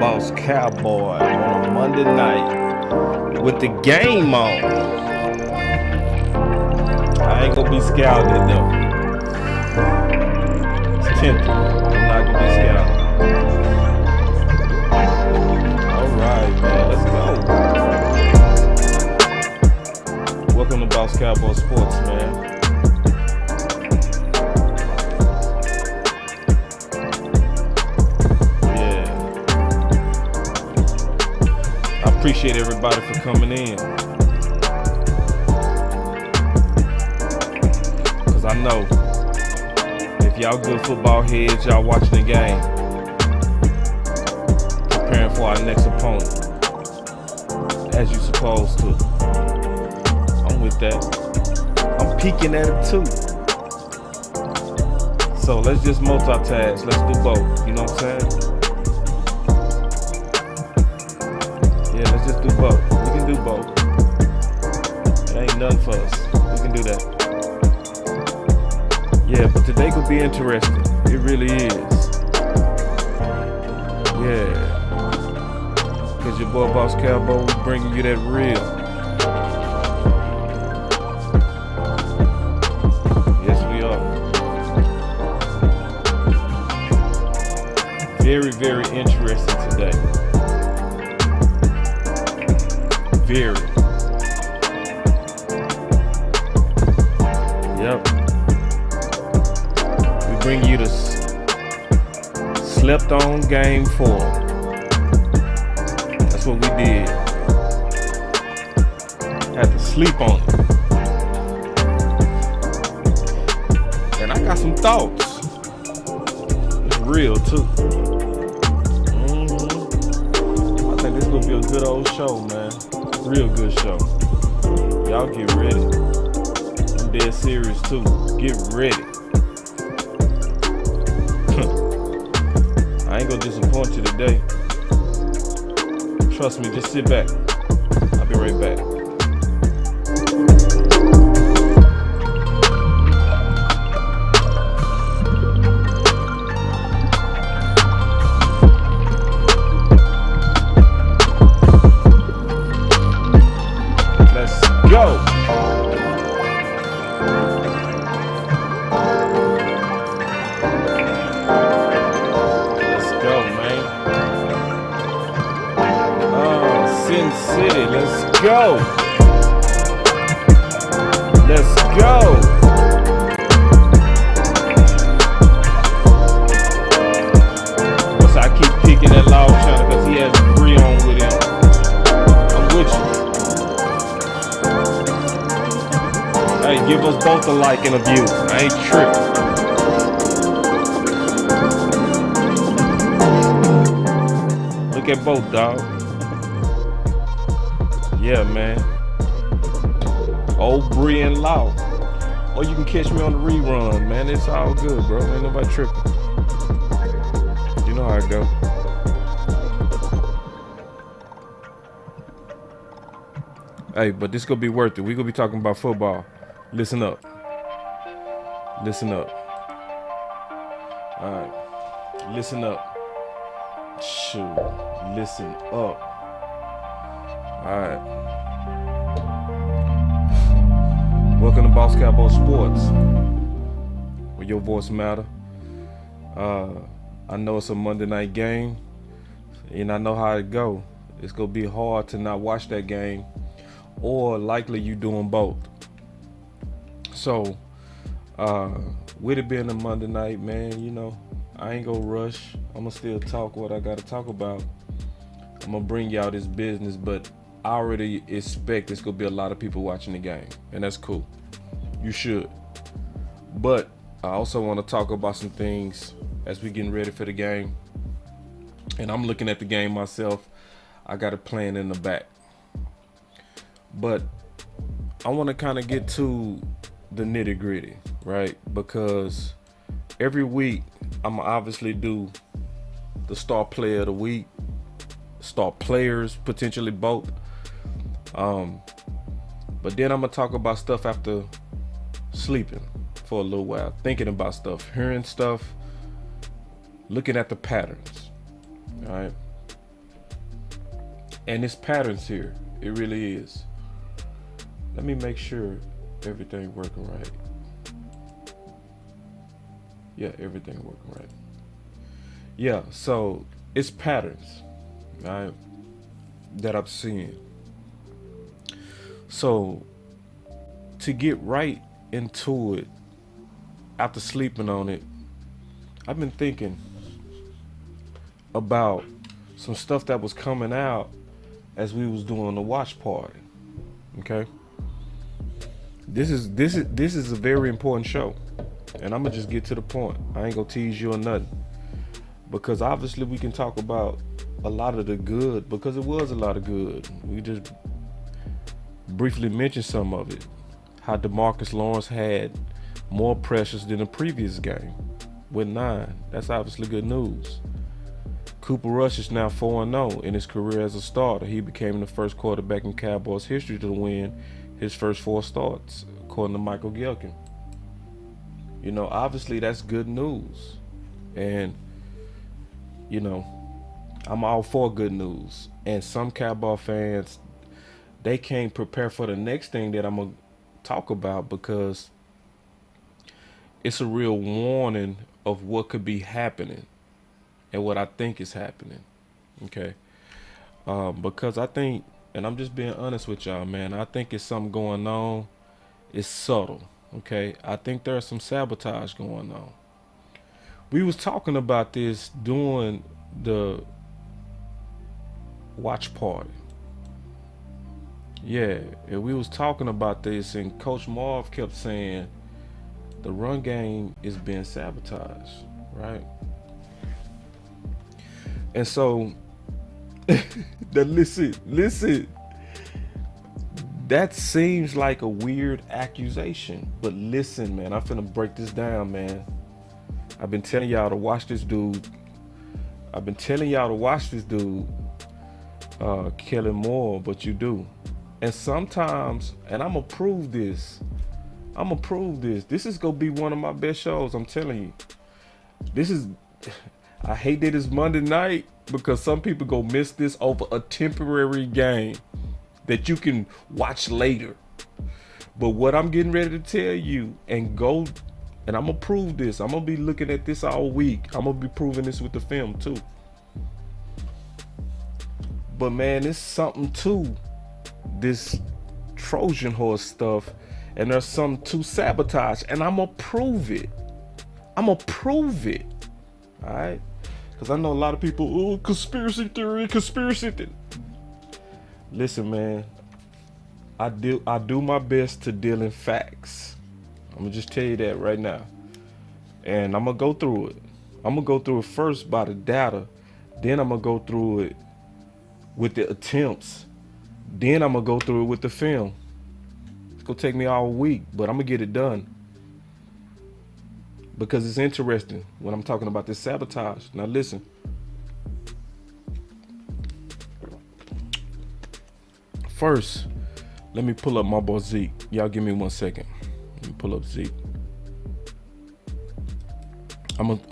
Boss Cowboy on a Monday night with the game on. I ain't gonna be scouted though. It's tempting. I'm not gonna be scouted. Alright, man, let's go. Welcome to BossCowboySports, man. Appreciate everybody for coming in, because I know if y'all good football heads, y'all watching the game, preparing for our next opponent as you supposed to. I'm with that. I'm peeking at it too. So let's just multitask. Let's do both. You know what I'm saying? Yeah, let's just do both. We can do both. It ain't nothing for us. We can do that. Yeah, but today could be interesting. It really is. Yeah. Because your boy Boss Cowboy is bringing you that real. Yes, we are. Very, very interesting today. Very. Yep. We bring you the slept on game 4. That's what we did. Had to sleep on it. And I got some thoughts. It's real too. I think this is gonna be a good old show, man. Real good show. Y'all get ready. I'm dead serious too. Get ready. I ain't gonna disappoint you today. Trust me, just sit back. I'll be right back. Go. Let's go, man. Sin City, let's go. Let's go. Once I keep picking that loud channel because he has a free on with him. I'm with you. Hey, give us both a like and a view. I ain't tripping. Look at both, dog. Yeah, man. Old Bree and Law. Or you can catch me on the rerun, man. It's all good, bro. Ain't nobody tripping. You know how it go. Hey, but this gonna be worth it. We gonna be talking about football. Listen up. Listen up. Alright. Listen up. Shoot. Listen up. Alright. Welcome to Boss Cowboy Sports, where your voice matter. I know it's a Monday night game, and I know how it go. It's gonna be hard to not watch that game, or likely you doing both. So, with it being a Monday night, man, you know, I ain't gonna rush. I'm gonna still talk what I gotta talk about. I'm gonna bring y'all this business, but I already expect there's gonna be a lot of people watching the game, and that's cool. You should. But I also want to talk about some things as we getting ready for the game. And I'm looking at the game myself. I got a plan in the back. But I want to kind of get to the nitty gritty, right? Because every week I'm gonna obviously do the star player of the week, star players, potentially both. But then I'm gonna talk about stuff after sleeping for a little while, thinking about stuff, hearing stuff, looking at the patterns. All right. And it's patterns here. It really is. Let me make sure everything working right. Yeah, everything working right. Yeah, so it's patterns, right, that I'm seeing. So to get right into it, after sleeping on it, I've been thinking about some stuff that was coming out as we was doing the watch party. Okay, this is a very important show, and I'm gonna just get to the point. I ain't gonna tease you or nothing, because obviously we can talk about a lot of the good, because it was a lot of good. We just briefly mentioned some of it. How DeMarcus Lawrence had more pressures than the previous game with 9. That's obviously good news. Cooper Rush is now 4-0 in his career as a starter. He became the first quarterback in Cowboys history to win his first 4 starts, according to Michael Gehlken. You know, obviously that's good news. And, you know, I'm all for good news. And some Cowboy fans, they can't prepare for the next thing that I'm going to talk about, because it's a real warning of what could be happening and what I think is happening. Okay. Because I think, and I'm just being honest with y'all, man, I think it's something going on. It's subtle. Okay. I think there's some sabotage going on. We was talking about this during the watch party. Yeah, and we was talking about this, and Coach Marv kept saying the run game is being sabotaged, right? And so, listen, that seems like a weird accusation, but listen, man, I'm finna break this down, man. I've been telling y'all to watch this dude. Kellen Moore, but you do. And sometimes, and I'm gonna prove this. This is gonna be one of my best shows, I'm telling you. I hate that it's Monday night, because some people go miss this over a temporary game that you can watch later. But what I'm getting ready to tell you, and I'm gonna prove this. I'm gonna be looking at this all week. I'm gonna be proving this with the film too. But man, it's something to this Trojan horse stuff, and there's something to sabotage, and I'm gonna prove it. All right? Because I know a lot of people, conspiracy theory. Listen, man, I do my best to deal in facts. I'm gonna just tell you that right now, and I'm gonna go through it. I'm gonna go through it first by the data, then I'm gonna go through it with the attempts, then I'm gonna go through it with the film. It's gonna take me all week, but I'm gonna get it done, because it's interesting when I'm talking about this sabotage. Now listen. First, let me pull up my boy Zeke. Y'all give me 1 second. Let me pull up Zeke.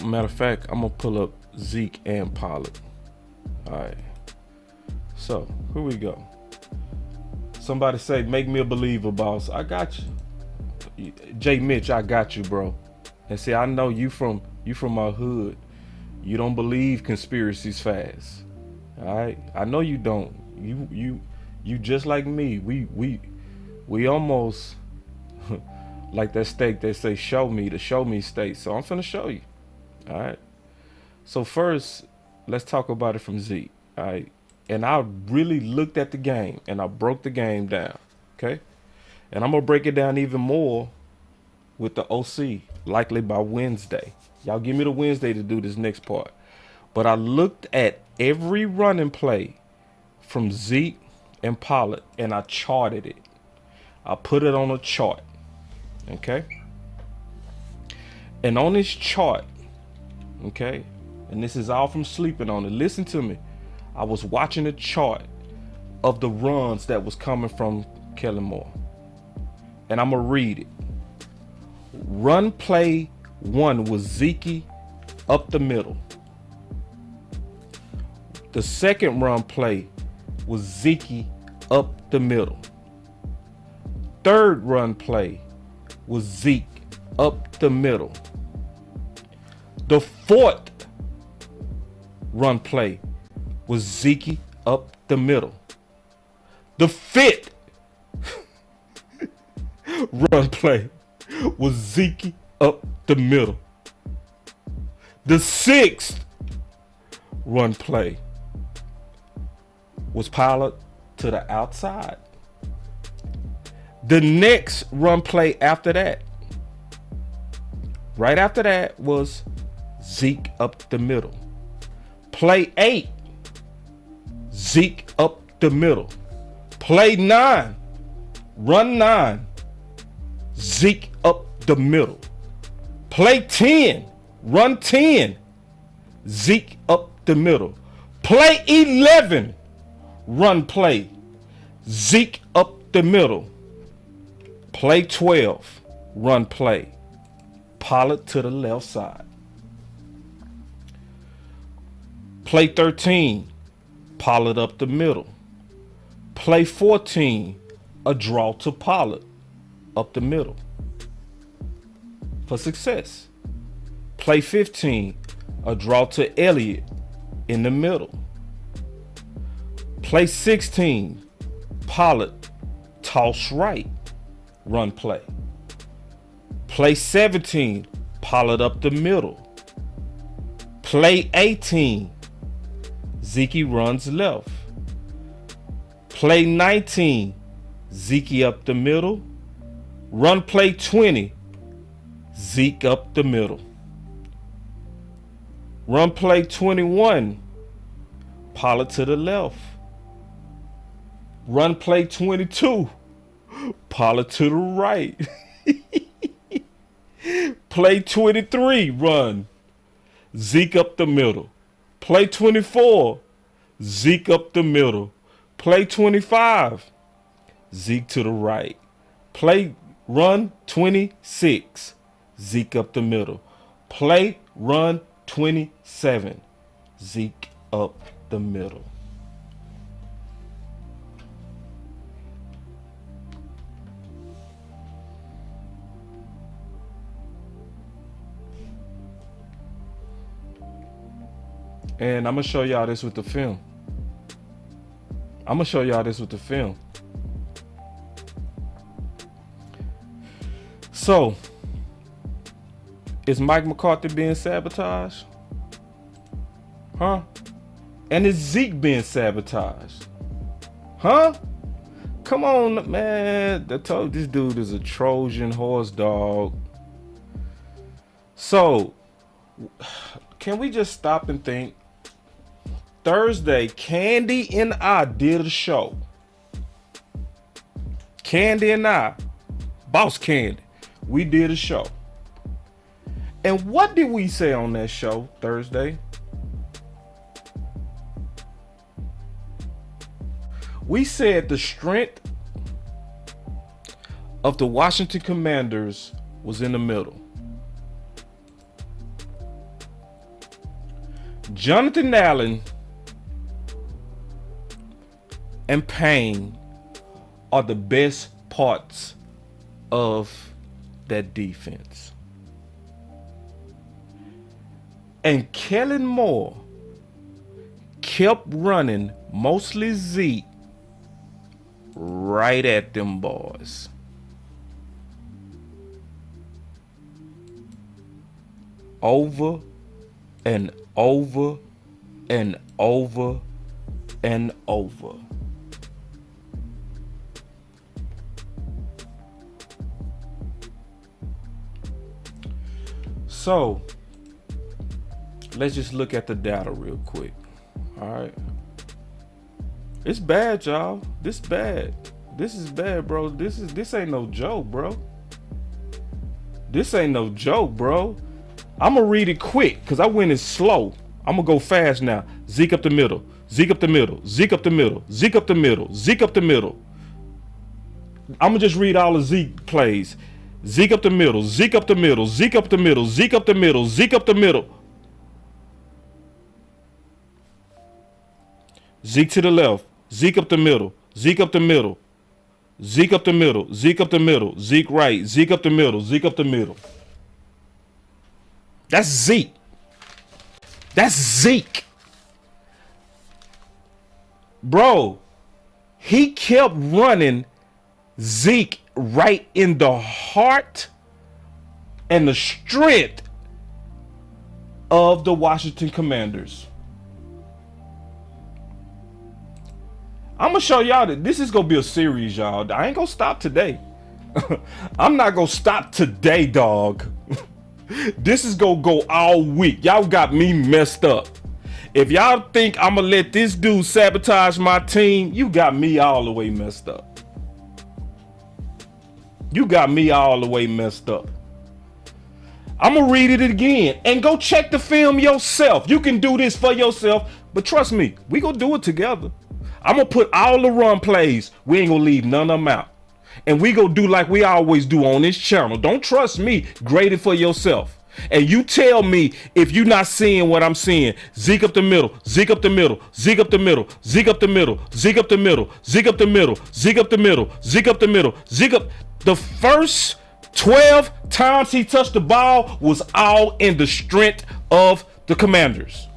Matter of fact, I'm gonna pull up Zeke and Pollard. All right. So here we go. Somebody say, make me a believer, boss. I got you. Jay Mitch, I got you, bro. And see, I know you from my hood. You don't believe conspiracies fast. All right? I know you don't. You just like me. We almost like that steak they say, show me steak. So I'm finna show you. All right? So first, let's talk about it from Zeke. All right? And I really looked at the game, and I broke the game down. Okay? And I'm gonna break it down even more with the OC, likely by Wednesday. Y'all give me the Wednesday to do this next part. But I looked at every running play from Zeke and Pollard, and I charted it. I put it on a chart. Okay? And on this chart, okay, and this is all from sleeping on it. Listen to me. I was watching a chart of the runs that was coming from Kellen Moore. And I'm going to read it. Run play 1 was Zeke up the middle. The second run play was Zeke up the middle. Third run play was Zeke up the middle. The fourth run play was Zeke up the middle. The fifth run play was Zeke up the middle. The sixth run play was Pollard to the outside. The next run play after that, right after that, was Zeke up the middle. Play 8, Zeke up the middle. Play 9, run 9, Zeke up the middle. Play 10, run 10, Zeke up the middle. Play 11, run play, Zeke up the middle. Play 12, run play, Pollard to the left side. Play 13, Pollard up the middle. Play 14, a draw to Pollard up the middle for success. Play 15, a draw to Elliott in the middle. Play 16, Pollard toss right, run play. Play 17, Pollard up the middle. Play 18, Zeke runs left. Play 19, Zeke up the middle. Run play 20, Zeke up the middle. Run play 21, Pollard to the left. Run play 22, Pollard to the right. Play 23, run, Zeke up the middle. Play 24, Zeke up the middle. Play 25, Zeke to the right. Play run 26, Zeke up the middle. Play run 27, Zeke up the middle. And I'm going to show y'all this with the film. So, is Mike McCarthy being sabotaged? Huh? And is Zeke being sabotaged? Huh? Come on, man. I told this dude is a Trojan horse, dog. So, can we just stop and think? Thursday, Candy and I did a show. Candy and I, Boss Candy, we did a show. And what did we say on that show Thursday? We said the strength of the Washington Commanders was in the middle. Jonathan Allen and Payne are the best parts of that defense. And Kellen Moore kept running mostly Zeke right at them boys. Over and over and over and over. So, let's just look at the data real quick. All right. It's bad, y'all. This bad. This is bad, bro. This ain't no joke, bro. This ain't no joke, bro. I'm going to read it quick because I went it slow. I'm going to go fast now. Zeke up the middle. Zeke up the middle. Zeke up the middle. Zeke up the middle. Zeke up the middle. I'm going to just read all the Zeke plays. Zeke up the middle. Zeke up the middle. Zeke up the middle. Zeke up the middle. Zeke up the middle. Zeke to the left. Zeke up the middle. Zeke up the middle. Zeke up the middle. Zeke up the middle. Zeke right. Zeke up the middle. Zeke up the middle. That's Zeke. That's Zeke. Bro, he kept running Zeke right in the heart and the strength of the Washington Commanders. I'm going to show y'all that this is going to be a series, y'all. I ain't going to stop today. I'm not going to stop today, dog. This is going to go all week. Y'all got me messed up. If y'all think I'm going to let this dude sabotage my team, you got me all the way messed up. You got me all the way messed up. I'm going to read it again and go check the film yourself. You can do this for yourself, but trust me, we going to do it together. I'm going to put all the run plays. We ain't going to leave none of them out. And we going to do like we always do on this channel. Don't trust me. Grade it for yourself. And you tell me if you're not seeing what I'm seeing. Zeke up the middle. Zeke up the middle. Zeke up the middle. Zeke up the middle. Zeke up the middle. Zeke up the middle. Zeke up the middle. Zeke up the middle. Zeke up. The first 12 times he touched the ball was all in the strength of the Commanders.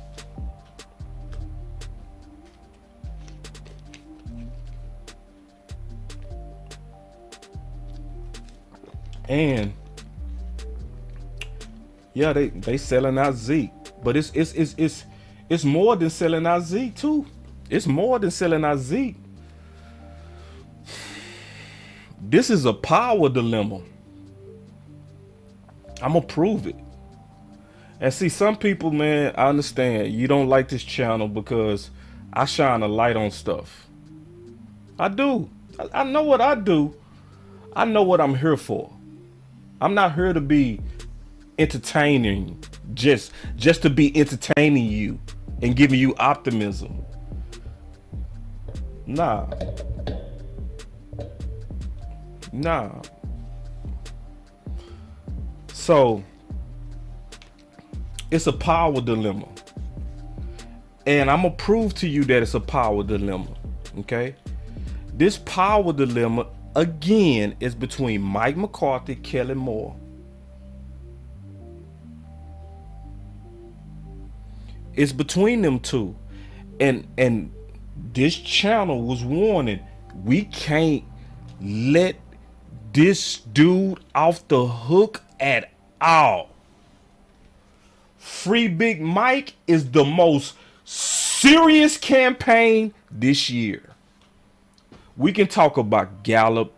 And yeah, they selling out Zeke, but it's more than selling out Zeke too. It's more than selling out Zeke. This is a power dilemma. I'm gonna prove it. And see, some people, man, I understand you don't like this channel because I shine a light on stuff. I do. I know what I do. I know what I'm here for. I'm not here to be entertaining, just to be entertaining you and giving you optimism. Nah. So it's a power dilemma. And I'm gonna prove to you that it's a power dilemma. Okay? This power dilemma again is between Mike McCarthy, Kellen Moore. It's between them two. And this channel was warning, we can't let this dude off the hook at all. Free Big Mike is the most serious campaign this year. We can talk about Gallup.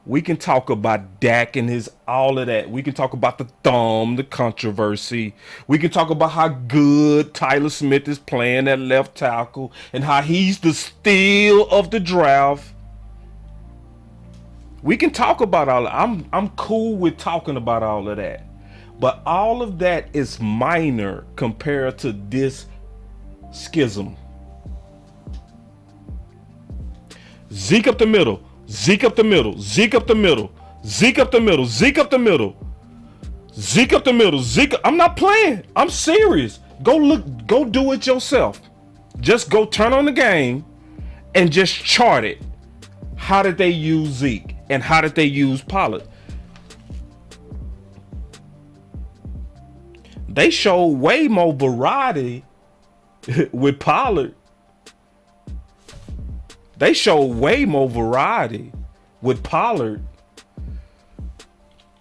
We can talk about Dak and his all of that. We can talk about the thumb, the controversy. We can talk about how good Tyler Smith is playing at left tackle and how he's the steal of the draft. We can talk about all that. I'm cool with talking about all of that. But all of that is minor compared to this schism. Zeke up the middle. Zeke up the middle. Zeke up the middle. Zeke up the middle. Zeke up the middle. Zeke up the middle. Zeke. I'm not playing. I'm serious. Go look. Go do it yourself. Just go turn on the game and just chart it. How did they use Zeke and how did they use Pollard? They showed way more variety with Pollard. They show way more variety with Pollard.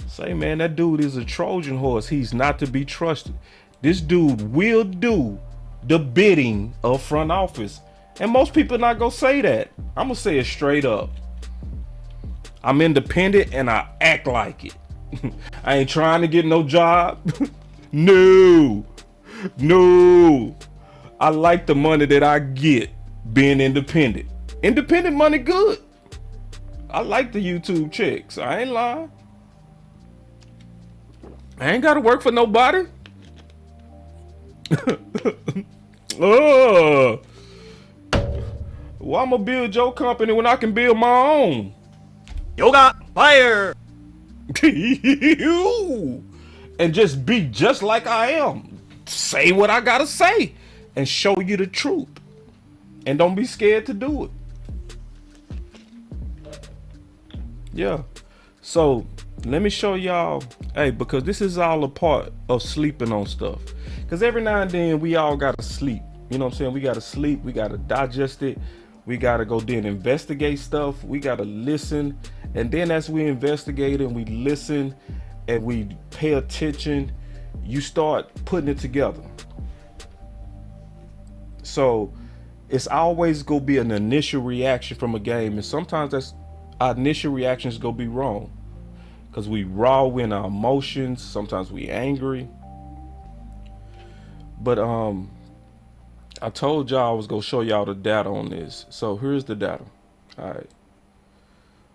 Say, man, that dude is a Trojan horse. He's not to be trusted. This dude will do the bidding of front office. And most people not gonna say that. I'm gonna say it straight up. I'm independent and I act like it. I ain't trying to get no job. No. I like the money that I get being independent. Independent money good. I like the YouTube checks. I ain't lying. I ain't gotta work for nobody. Well, I'm gonna build your company when I can build my own. Yoga fire. And just be just like I am. Say what I gotta say and show you the truth. And don't be scared to do it. Yeah. So let me show y'all, hey, because this is all a part of sleeping on stuff. Because every now and then we all gotta sleep. You know what I'm saying? We gotta sleep, we gotta digest it, we gotta go then investigate stuff, we gotta listen. And then as we investigate and we listen and we pay attention, you start putting it together. So it's always gonna be an initial reaction from a game, and sometimes that's our initial reactions gonna be wrong because we raw in our emotions. Sometimes we angry. But I told y'all I was gonna show y'all the data on this. So here's the data. All right.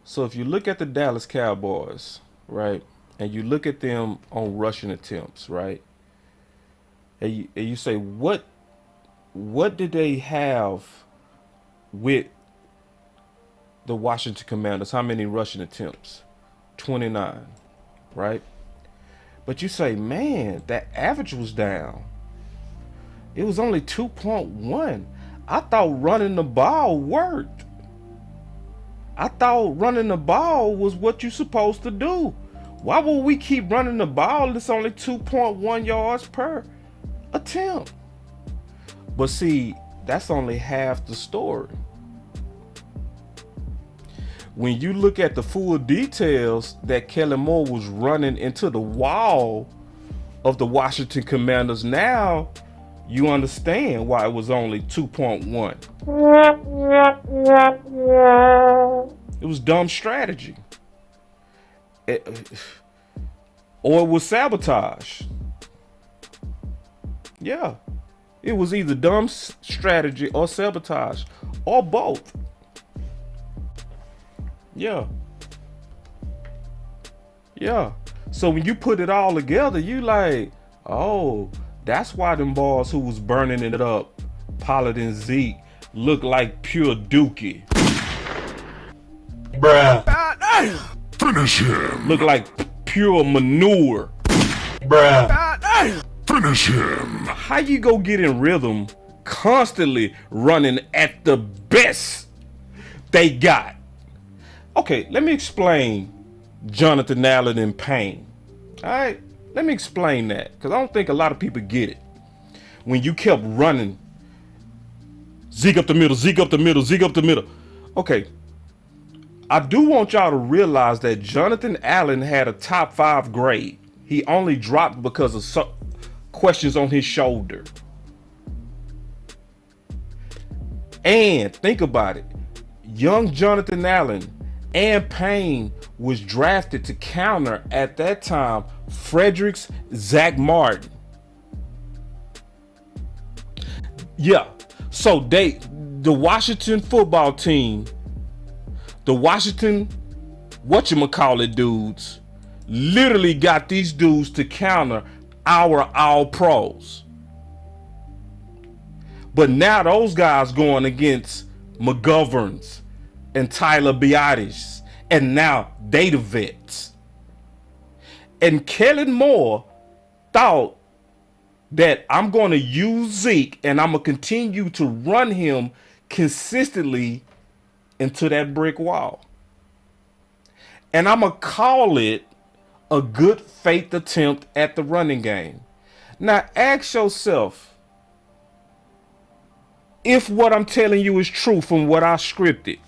So if you look at the Dallas Cowboys, right, and you look at them on rushing attempts, right, and you say what did they have with the Washington Commanders? How many rushing attempts? 29, right? But you say, man, that average was down. It was only 2.1. I thought running the ball worked. I thought running the ball was what you're supposed to do. Why would we keep running the ball? It's only 2.1 yards per attempt. But see, that's only half the story. When you look at the full details that Kellen Moore was running into the wall of the Washington Commanders, now you understand why it was only 2.1. It was dumb strategy. Or it was sabotage. Yeah. It was either dumb strategy or sabotage or both. Yeah. Yeah. So when you put it all together, you like, oh, that's why them boys who was burning it up, Pollard and Zeke, look like pure dookie. Bruh. Finish him. Look like pure manure. Bruh. Finish him. How you go get in rhythm constantly running at the best they got? Okay, let me explain Jonathan Allen in pain. All right, let me explain that because I don't think a lot of people get it. When you kept running, Zeke up the middle, Zeke up the middle, Zeke up the middle. Okay, I do want y'all to realize that Jonathan Allen had a top 5 grade. He only dropped because of questions on his shoulder. And think about it. Young Jonathan Allen and Payne was drafted to counter at that time Frederick's Zach Martin. Yeah. So the Washington football team, the Washington whatchamacallit dudes, literally got these dudes to counter our all pros. But now those guys going against McGoverns and Tyler Biadasz, and now they the vets. And Kellen Moore thought that I'm going to use Zeke and I'm going to continue to run him consistently into that brick wall. And I'm going to call it a good faith attempt at the running game. Now ask yourself if what I'm telling you is true from what I scripted.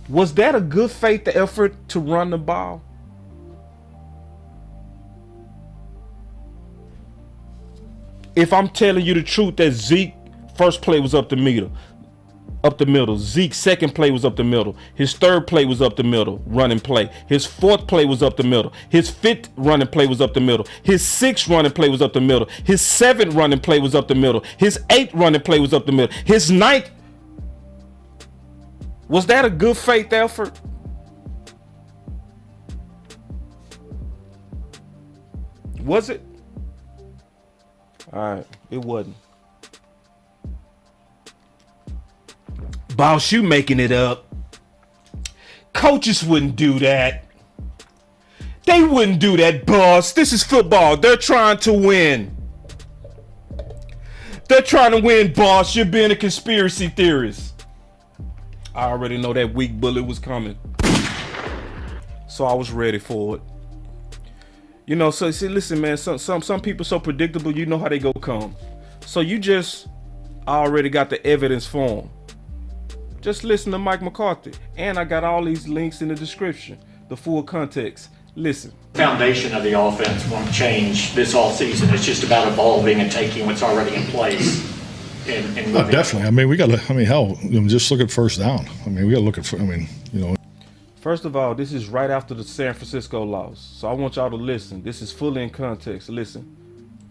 Was that a good faith effort to run the ball? If I'm telling you the truth that Zeke first play was up the middle. Zeke's second play was up the middle. His third play was up the middle, running play. His fourth play was up the middle. His fifth running play was up the middle. His sixth running play was up the middle. His seventh running play was up the middle. His eighth running play was up the middle. His ninth. Was that a good faith effort? Was it? All right, it wasn't. Boss, you making it up. Coaches wouldn't do that. They wouldn't do that, boss. This is football. They're trying to win. They're trying to win, boss. You're being a conspiracy theorist. I already know that weak bullet was coming, so I was ready for it. You know, so see, listen, man. Some people so predictable. You know how they go come. So you just already got the evidence for them. Just listen to Mike McCarthy, and I got all these links in the description, the full context. Listen. Foundation of the offense won't change this all season. It's just about evolving and taking what's already in place. And definitely. I mean, we got to. I mean, hell, just look at first down. I mean, we got to look at. I mean, you know. First of all, this is right after the San Francisco loss, so I want y'all to listen. This is fully in context. Listen.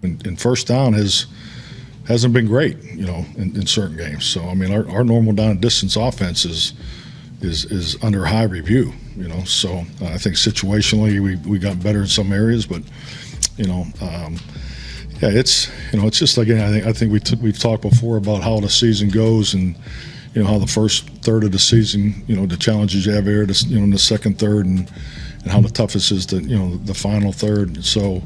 And first down hasn't been great, you know, in certain games. So I mean, our normal down and distance offense is under high review, you know. So I think situationally we got better in some areas, but you know, yeah, it's just like, I think we've talked before about how the season goes, and you know how the first third of the season, you know, the challenges you have here, you know, in the second third, and how the toughest is the final third. So.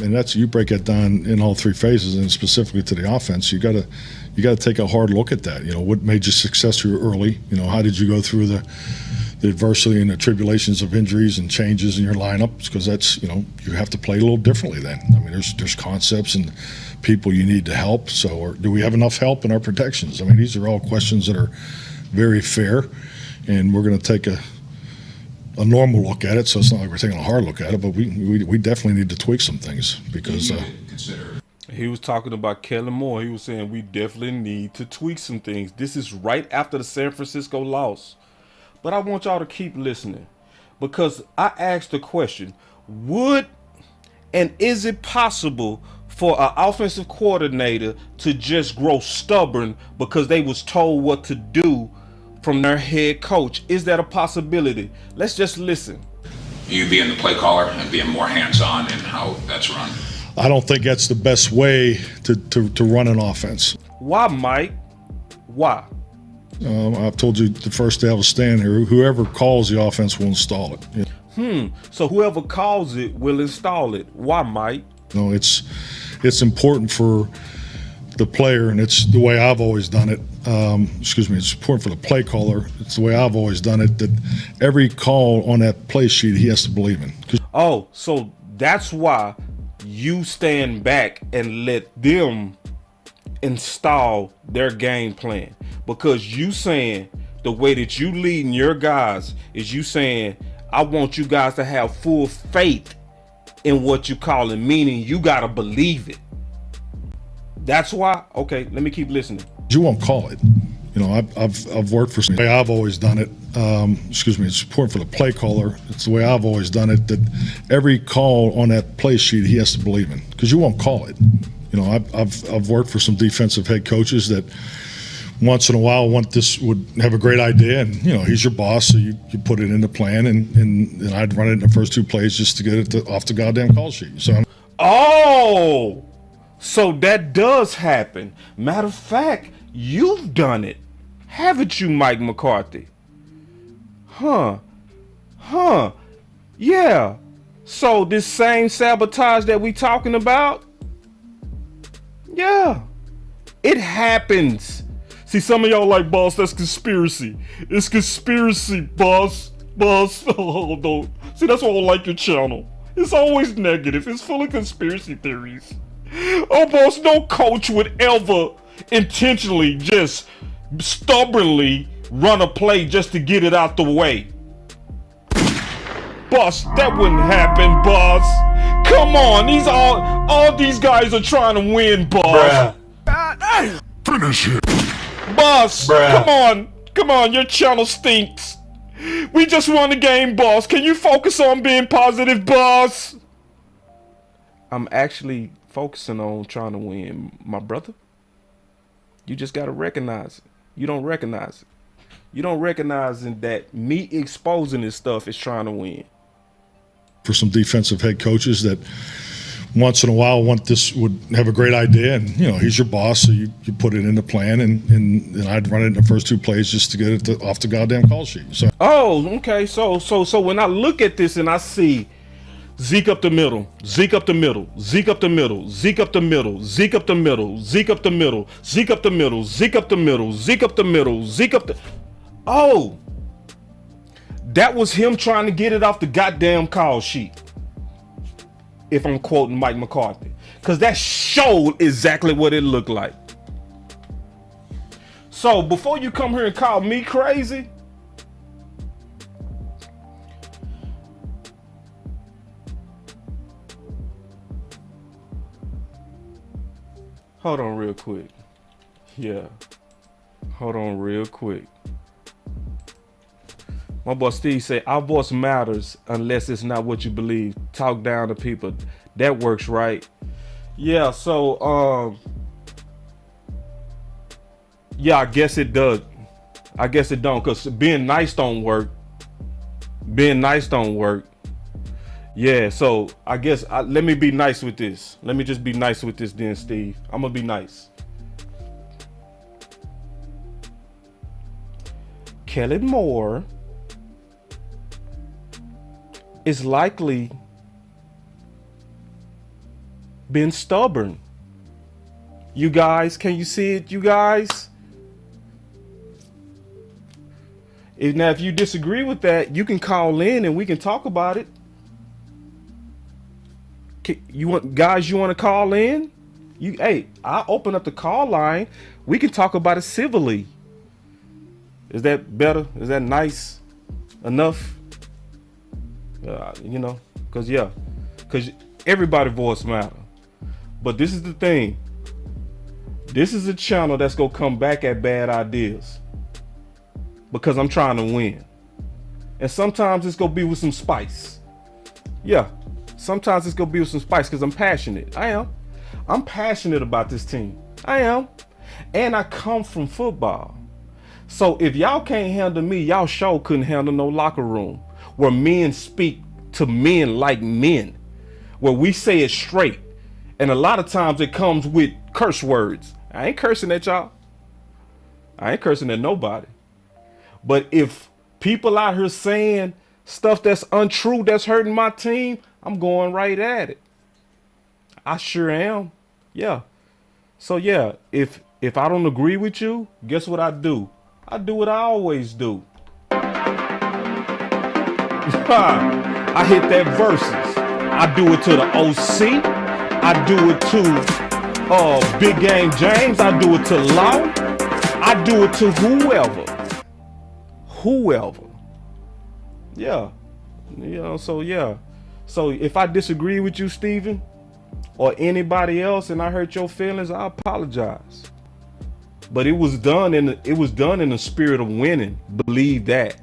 And that's, you break it down in all three phases, and specifically to the offense, you got to take a hard look at that. You know, what made you successful early? You know, how did you go through the adversity and the tribulations of injuries and changes in your lineups? Because that's, you know, you have to play a little differently then. I mean, there's concepts and people you need to help. So, or do we have enough help in our protections? I mean, these are all questions that are very fair, and we're going to take a normal look at it, so it's not like we're taking a hard look at it, but we definitely need to tweak some things, because he was talking about Kellen Moore. He was saying we definitely need to tweak some things. This is right after the San Francisco loss, but I want y'all to keep listening, because I asked the question: would and is it possible for an offensive coordinator to just grow stubborn because they was told what to do from their head coach? Is that a possibility? Let's just listen. You being the play caller and being more hands-on in how that's run. I don't think that's the best way to run an offense. Why, Mike? Why? I've told you the first day I was staying here, whoever calls the offense will install it. Yeah. So whoever calls it will install it. Why, Mike? No, it's important for the player, and it's the way I've always done it. It's important for the play caller. It's the way I've always done it, that every call on that play sheet he has to believe in. Oh, so that's why you stand back and let them install their game plan, because you saying the way that you leading your guys is you saying, I want you guys to have full faith in what you calling, meaning you gotta believe it. That's why. Okay, let me keep listening. You won't call it. You know, I've worked for the way I've always done it. It's important for the play caller. It's the way I've always done it, that every call on that play sheet he has to believe in, because you won't call it. You know, I've worked for some defensive head coaches that once in a while would have a great idea, and you know, he's your boss, so you put it in the plan, and I'd run it in the first two plays just to get it off the goddamn call sheet. So so that does happen. Matter of fact, you've done it, haven't you, Mike McCarthy? Yeah. So this same sabotage that we talking about, yeah, it happens. See, some of y'all like, boss, that's conspiracy. It's conspiracy, boss. Oh, no. See, that's why I don't like your channel. It's always negative. It's full of conspiracy theories. Oh, boss, no coach would ever intentionally just stubbornly run a play just to get it out the way. Boss, that wouldn't happen, boss. Come on, all these guys are trying to win, boss. Finish him. Boss, come on, your channel stinks. We just won the game, boss. Can you focus on being positive, boss? I'm actually focusing on trying to win, my brother. You just gotta recognize it. You don't recognize it. You don't recognize that me exposing this stuff is trying to win. For some defensive head coaches that once in a while would have a great idea, and you know, he's your boss, so you put it in the plan, and I'd run it in the first two plays just to get it off the goddamn call sheet. So okay, so when I look at this and I see Zeke up the middle, Zeke up the middle, Zeke up the middle, Zeke up the middle, Zeke up the middle, Zeke up the middle, Zeke up the middle, Zeke up the middle, Zeke up the middle, Zeke up the Oh, that was him trying to get it off the goddamn call sheet. If I'm quoting Mike McCarthy. Because that showed exactly what it looked like. So before you come here and call me crazy, hold on real quick. Yeah. Hold on real quick. My boy Steve said, our voice matters unless it's not what you believe. Talk down to people. That works, right? Yeah, so, yeah, I guess it does. I guess it don't, because being nice don't work. Being nice don't work. Yeah, so I guess, let me be nice with this. Let me just be nice with this then, Steve. I'm going to be nice. Kellen Moore is likely been stubborn. You guys, can you see it, you guys? Now, if you disagree with that, you can call in and we can talk about it. You want to call in? Hey, I'll open up the call line. We can talk about it civilly. Is that better? Is that nice enough? You know, because everybody's voice matters. But this is the thing. This is a channel that's gonna come back at bad ideas because I'm trying to win, and sometimes it's gonna be with some spice. Yeah, sometimes it's gonna be with some spice because I'm passionate. I am. I'm passionate about this team. I am, and I come from football. So if y'all can't handle me, y'all sure couldn't handle no locker room where men speak to men like men, where we say it straight. And a lot of times it comes with curse words. I ain't cursing at y'all. I ain't cursing at nobody. But if people out here saying stuff that's untrue, that's hurting my team, I'm going right at it. I sure am. Yeah. So yeah, if I don't agree with you, guess what I do? I do what I always do. I hit that verses. I do it to the OC. I do it to Big Game James. I do it to Law. I do it to whoever. Yeah. You know, so yeah. So if I disagree with you, Steven, or anybody else, and I hurt your feelings, I apologize. But it was done in the spirit of winning. Believe that.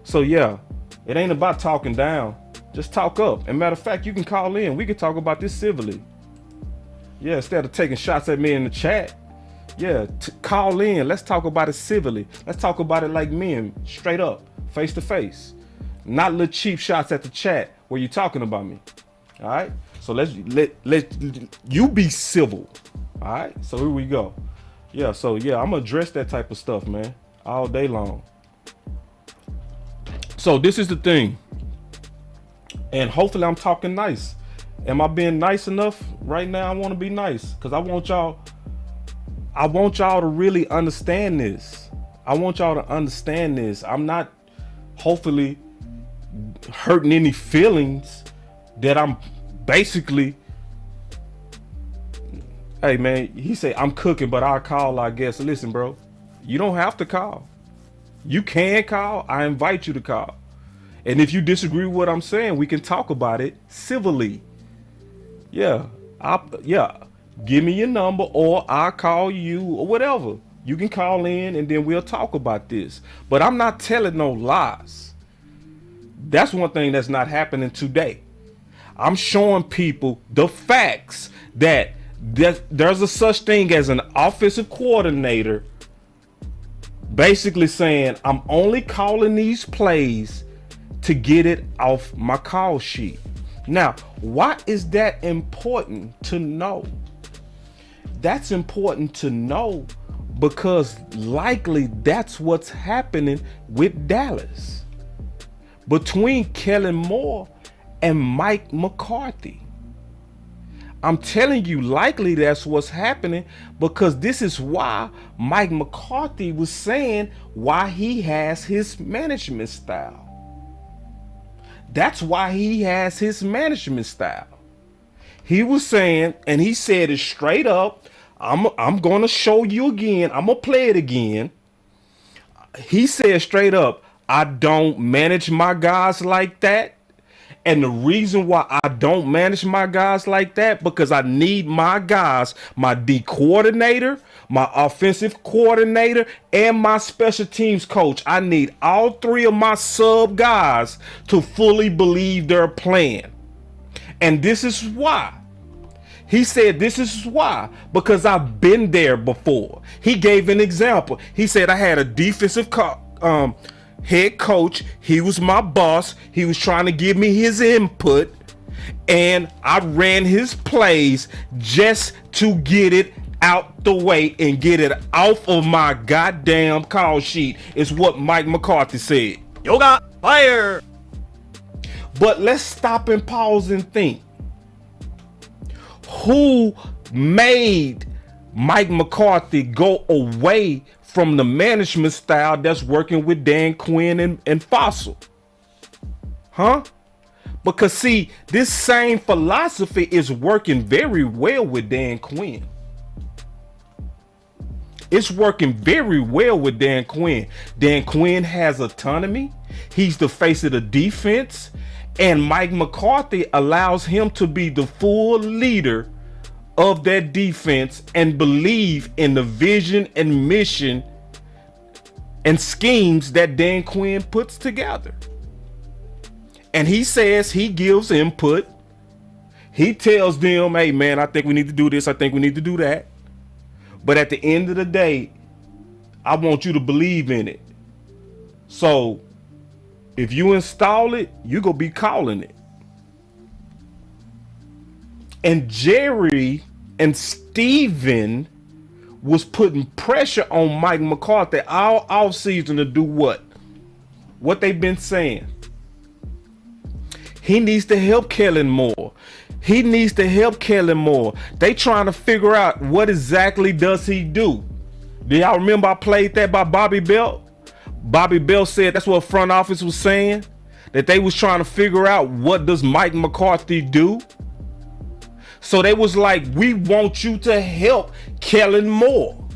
So yeah, it ain't about talking down. Just talk up. And matter of fact, you can call in. We can talk about this civilly. Yeah, instead of taking shots at me in the chat. Yeah, call in. Let's talk about it civilly. Let's talk about it like men, straight up, face to face. Not little cheap shots at the chat where you're talking about me. All right. So let you be civil. All right. So here we go. Yeah. So yeah, I'm gonna address that type of stuff, man, all day long. So this is the thing. And hopefully I'm talking nice. Am I being nice enough right now? I want to be nice because I want y'all to really understand this. I want y'all to understand this. I'm not hopefully hurting any feelings that I'm basically. Hey man, he say I'm cooking, but I'll call, I guess. Listen, bro, you don't have to call. You can call. I invite you to call. And if you disagree with what I'm saying, we can talk about it civilly. Yeah. Give me your number or I'll call you or whatever. You can call in and then we'll talk about this. But I'm not telling no lies. That's one thing that's not happening today. I'm showing people the facts that there's a such thing as an offensive coordinator basically saying, I'm only calling these plays to get it off my call sheet. Now, why is that important to know? That's important to know because likely that's what's happening with Dallas between Kellen Moore and Mike McCarthy. I'm telling you, likely that's what's happening, because this is why Mike McCarthy was saying why he has his management style. That's why he has his management style. He was saying, and he said it straight up, I'm going to show you again. I'm going to play it again. He said straight up, I don't manage my guys like that. And the reason why I don't manage my guys like that, because I need my guys, my D coordinator, my offensive coordinator, and my special teams coach. I need all three of my sub guys to fully believe their plan. And this is why. He said this is why, because I've been there before. He gave an example. He said I had a defensive head coach. He was my boss. He was trying to give me his input, and I ran his plays just to get it out the way and get it off of my goddamn call sheet, is what Mike McCarthy said. Yoga fire. But let's stop and pause and think. Who made Mike McCarthy go away from the management style that's working with Dan Quinn and Fossil? Huh? Because see, this same philosophy is working very well with Dan Quinn. It's working very well with Dan Quinn. Dan Quinn has autonomy. He's the face of the defense. And Mike McCarthy allows him to be the full leader of that defense and believe in the vision and mission and schemes that Dan Quinn puts together. And he says he gives input. He tells them, hey man, I think we need to do this. I think we need to do that. But at the end of the day, I want you to believe in it. So if you install it, you're going to be calling it. And Jerry and Steven was putting pressure on Mike McCarthy all offseason to do what? What they've been saying. He needs to help Kellen Moore. He needs to help Kellen Moore. They trying to figure out what exactly does he do. Do y'all remember I played that by Bobby Belt? Bobby Bell said that's what front office was saying, that they was trying to figure out what does Mike McCarthy do. So they was like, we want you to help Kellen Moore.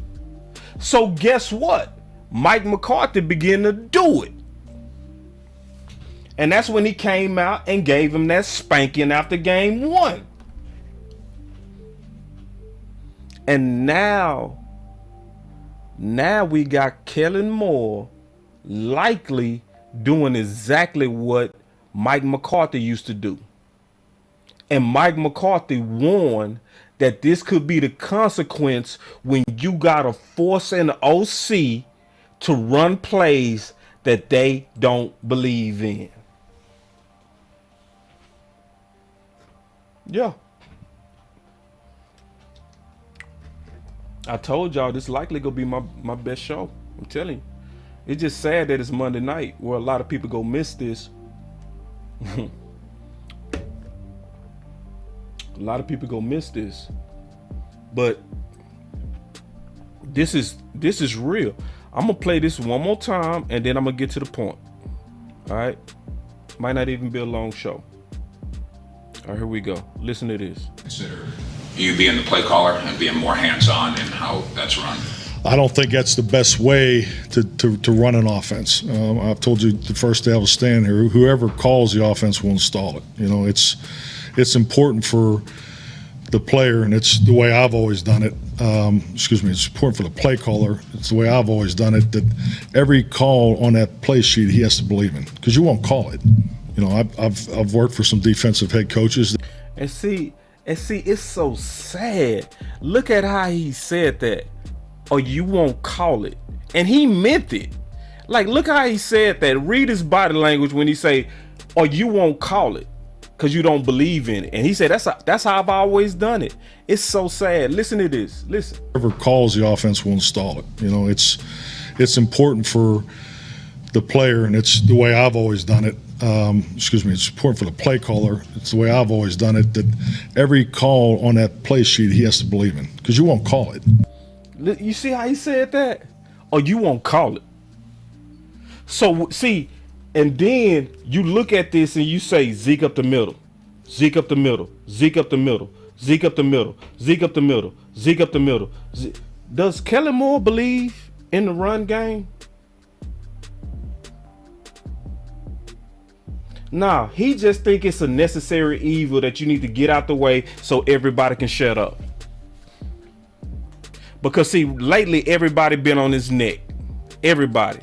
So guess what? Mike McCarthy began to do it. And that's when he came out and gave him that spanking after game 1. And now we got Kellen Moore likely doing exactly what Mike McCarthy used to do. And Mike McCarthy warned that this could be the consequence when you got to force an OC to run plays that they don't believe in. Yeah. I told y'all this likely gonna be my best show. I'm telling you. It's just sad that it's Monday night where a lot of people go miss this. A lot of people go miss this. But this is real. I'm gonna play this one more time and then I'm gonna get to the point. All right. Might not even be a long show. All right, here we go. Listen to this. Consider you being the play caller and being more hands-on in how that's run. I don't think that's the best way to run an offense. I've told you the first day I was standing here, whoever calls the offense will install it. You know, it's important for the player, and it's the way I've always done it. It's important for the play caller. It's the way I've always done it, that every call on that play sheet he has to believe in, because you won't call it. You know, I've worked for some defensive head coaches. And see, it's so sad. Look at how he said that. Or you won't call it. And he meant it. Like, look how he said that. Read his body language when he say, or you won't call it because you don't believe in it. And he said, that's how I've always done it. It's so sad. Listen to this. Listen. Whoever calls the offense will install it. You know, it's important for the player, and it's the way I've always done it. it's important for the play caller. It's the way I've always done it, that every call on that play sheet he has to believe in, because you won't call it. You see how he said that? Or you won't call it. So, see, and then you look at this and you say, Zeke up the middle, Zeke up the middle, Zeke up the middle, Zeke up the middle, Zeke up the middle, Zeke up the middle. Does Kellen Moore believe in the run game? Nah, he just think it's a necessary evil that you need to get out the way so everybody can shut up. Because see, lately everybody been on his neck. Everybody.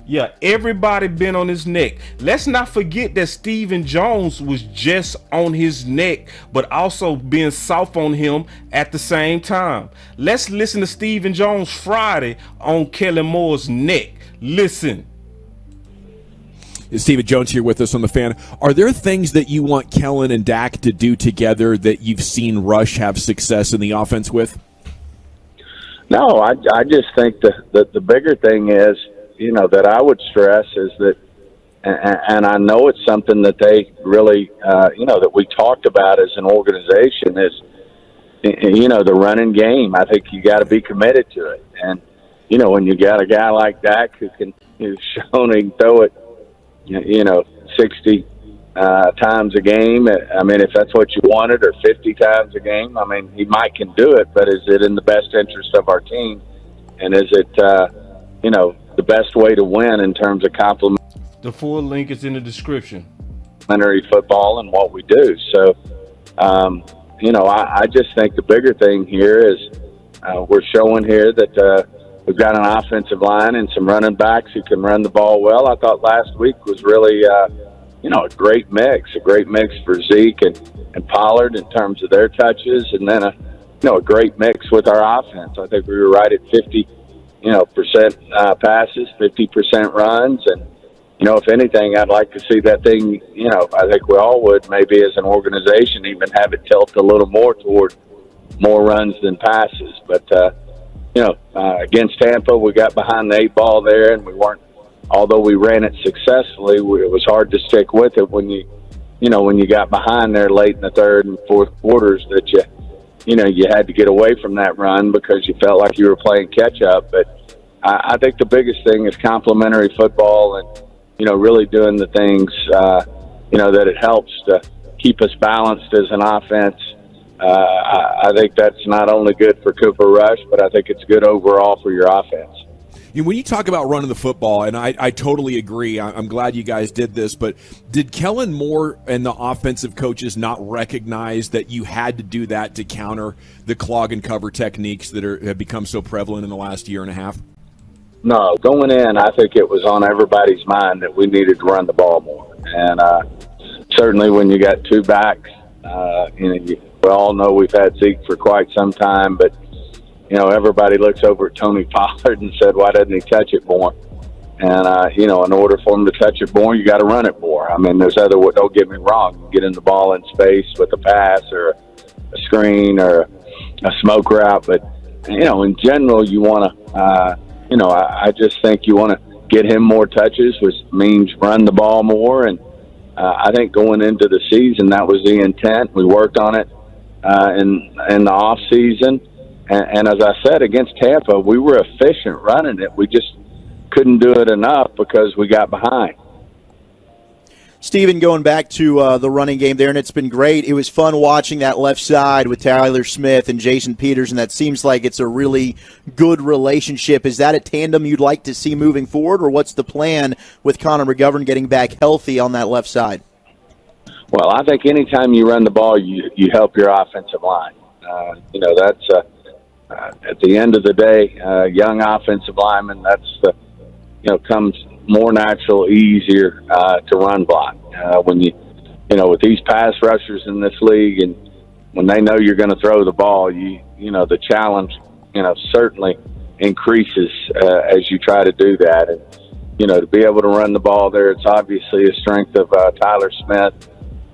Yeah, everybody been on his neck. Let's not forget that Stephen Jones was just on his neck, but also being soft on him at the same time. Let's listen to Stephen Jones Friday on Kellen Moore's neck. Listen. Stephen Jones here with us on The Fan. Are there things that you want Kellen and Dak to do together that you've seen Rush have success in the offense with? No, I just think that the bigger thing is, that I would stress is that, and I know it's something that they really, that we talked about as an organization is, the running game. I think you got to be committed to it. And, when you got a guy like Dak who's shown he can throw it, 60 times a game. I mean, if that's what you wanted, or 50 times a game, I mean, he might can do it, but is it in the best interest of our team? And is it, the best way to win in terms of complementary? The full link is in the description. Football and what we do. So, I just think the bigger thing here is we're showing here that we've got an offensive line and some running backs who can run the ball well. I thought last week was really, a great mix for Zeke and Pollard in terms of their touches, and then a great mix with our offense. I think we were right at 50%, passes, 50% runs, and if anything, I'd like to see that thing. I think we all would, maybe as an organization, even have it tilt a little more toward more runs than passes. But against Tampa, we got behind the 8 ball there, and we weren't. Although we ran it successfully, it was hard to stick with it when you got behind there late in the third and fourth quarters, that you had to get away from that run because you felt like you were playing catch up. But I think the biggest thing is complementary football and, really doing the things, that it helps to keep us balanced as an offense. I think that's not only good for Cooper Rush, but I think it's good overall for your offense. When you talk about running the football, and I totally agree, I'm glad you guys did this, but did Kellen Moore and the offensive coaches not recognize that you had to do that to counter the clog and cover techniques that have become so prevalent in the last year and a half? No, going in, I think it was on everybody's mind that we needed to run the ball more. And certainly when you got 2 backs, we all know we've had Zeke for quite some time, but everybody looks over at Tony Pollard and said, why doesn't he touch it more? And, in order for him to touch it more, you got to run it more. I mean, don't get me wrong, you get in the ball in space with a pass or a screen or a smoke route. But, in general, you want to, I just think you want to get him more touches, which means run the ball more. And I think going into the season, that was the intent. We worked on it in the off season. And as I said, against Tampa, we were efficient running it. We just couldn't do it enough because we got behind. Stephen, going back to the running game there, and it's been great. It was fun watching that left side with Tyler Smith and Jason Peters, and that seems like it's a really good relationship. Is that a tandem you'd like to see moving forward, or what's the plan with Connor McGovern getting back healthy on that left side? Well, I think anytime you run the ball, you help your offensive line. That's at the end of the day, young offensive lineman, comes more natural, easier to run block. When with these pass rushers in this league, and when they know you're going to throw the ball, the challenge, certainly increases as you try to do that. And, to be able to run the ball there, it's obviously a strength of Tyler Smith.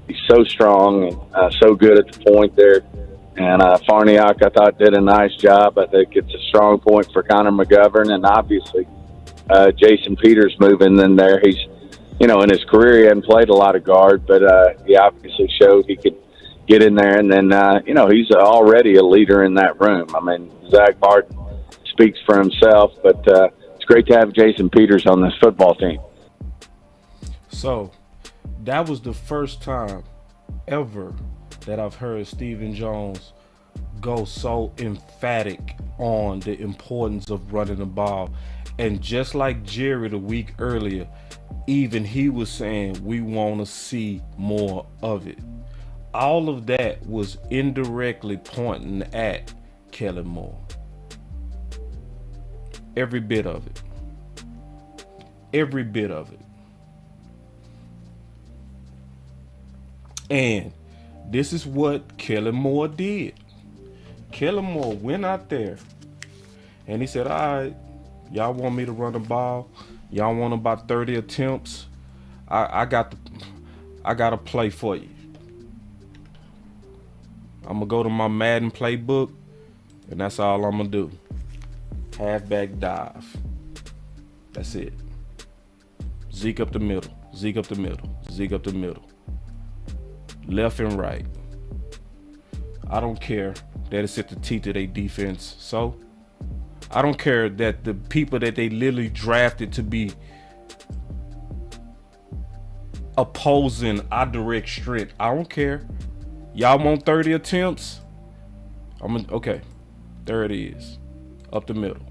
He's so strong and so good at the point there. And Farniok, I thought, did a nice job. I think it's a strong point for Connor McGovern. And obviously, Jason Peters moving in there. He's, in his career, he hadn't played a lot of guard, but he obviously showed he could get in there. And then, he's already a leader in that room. I mean, Zach Martin speaks for himself, but it's great to have Jason Peters on this football team. So that was the first time ever that I've heard Stephen Jones go so emphatic on the importance of running the ball. And just like Jerry the week earlier, even he was saying we want to see more of it. All of that was indirectly pointing at Kellen Moore. Every bit of it. Every bit of it. And this is what Kellen Moore did. Kellen Moore went out there and he said, all right, y'all want me to run the ball? Y'all want about 30 attempts? I got a play for you. I'm gonna go to my Madden playbook, and that's all I'm gonna do. Halfback dive. That's it. Zeke up the middle. Zeke up the middle. Zeke up the middle. Left and right. I don't care that it's at the teeth of their defense. So I don't care that the people that they literally drafted to be opposing our direct strength. I don't care. Y'all want 30 attempts? Okay. There it is. Up the middle.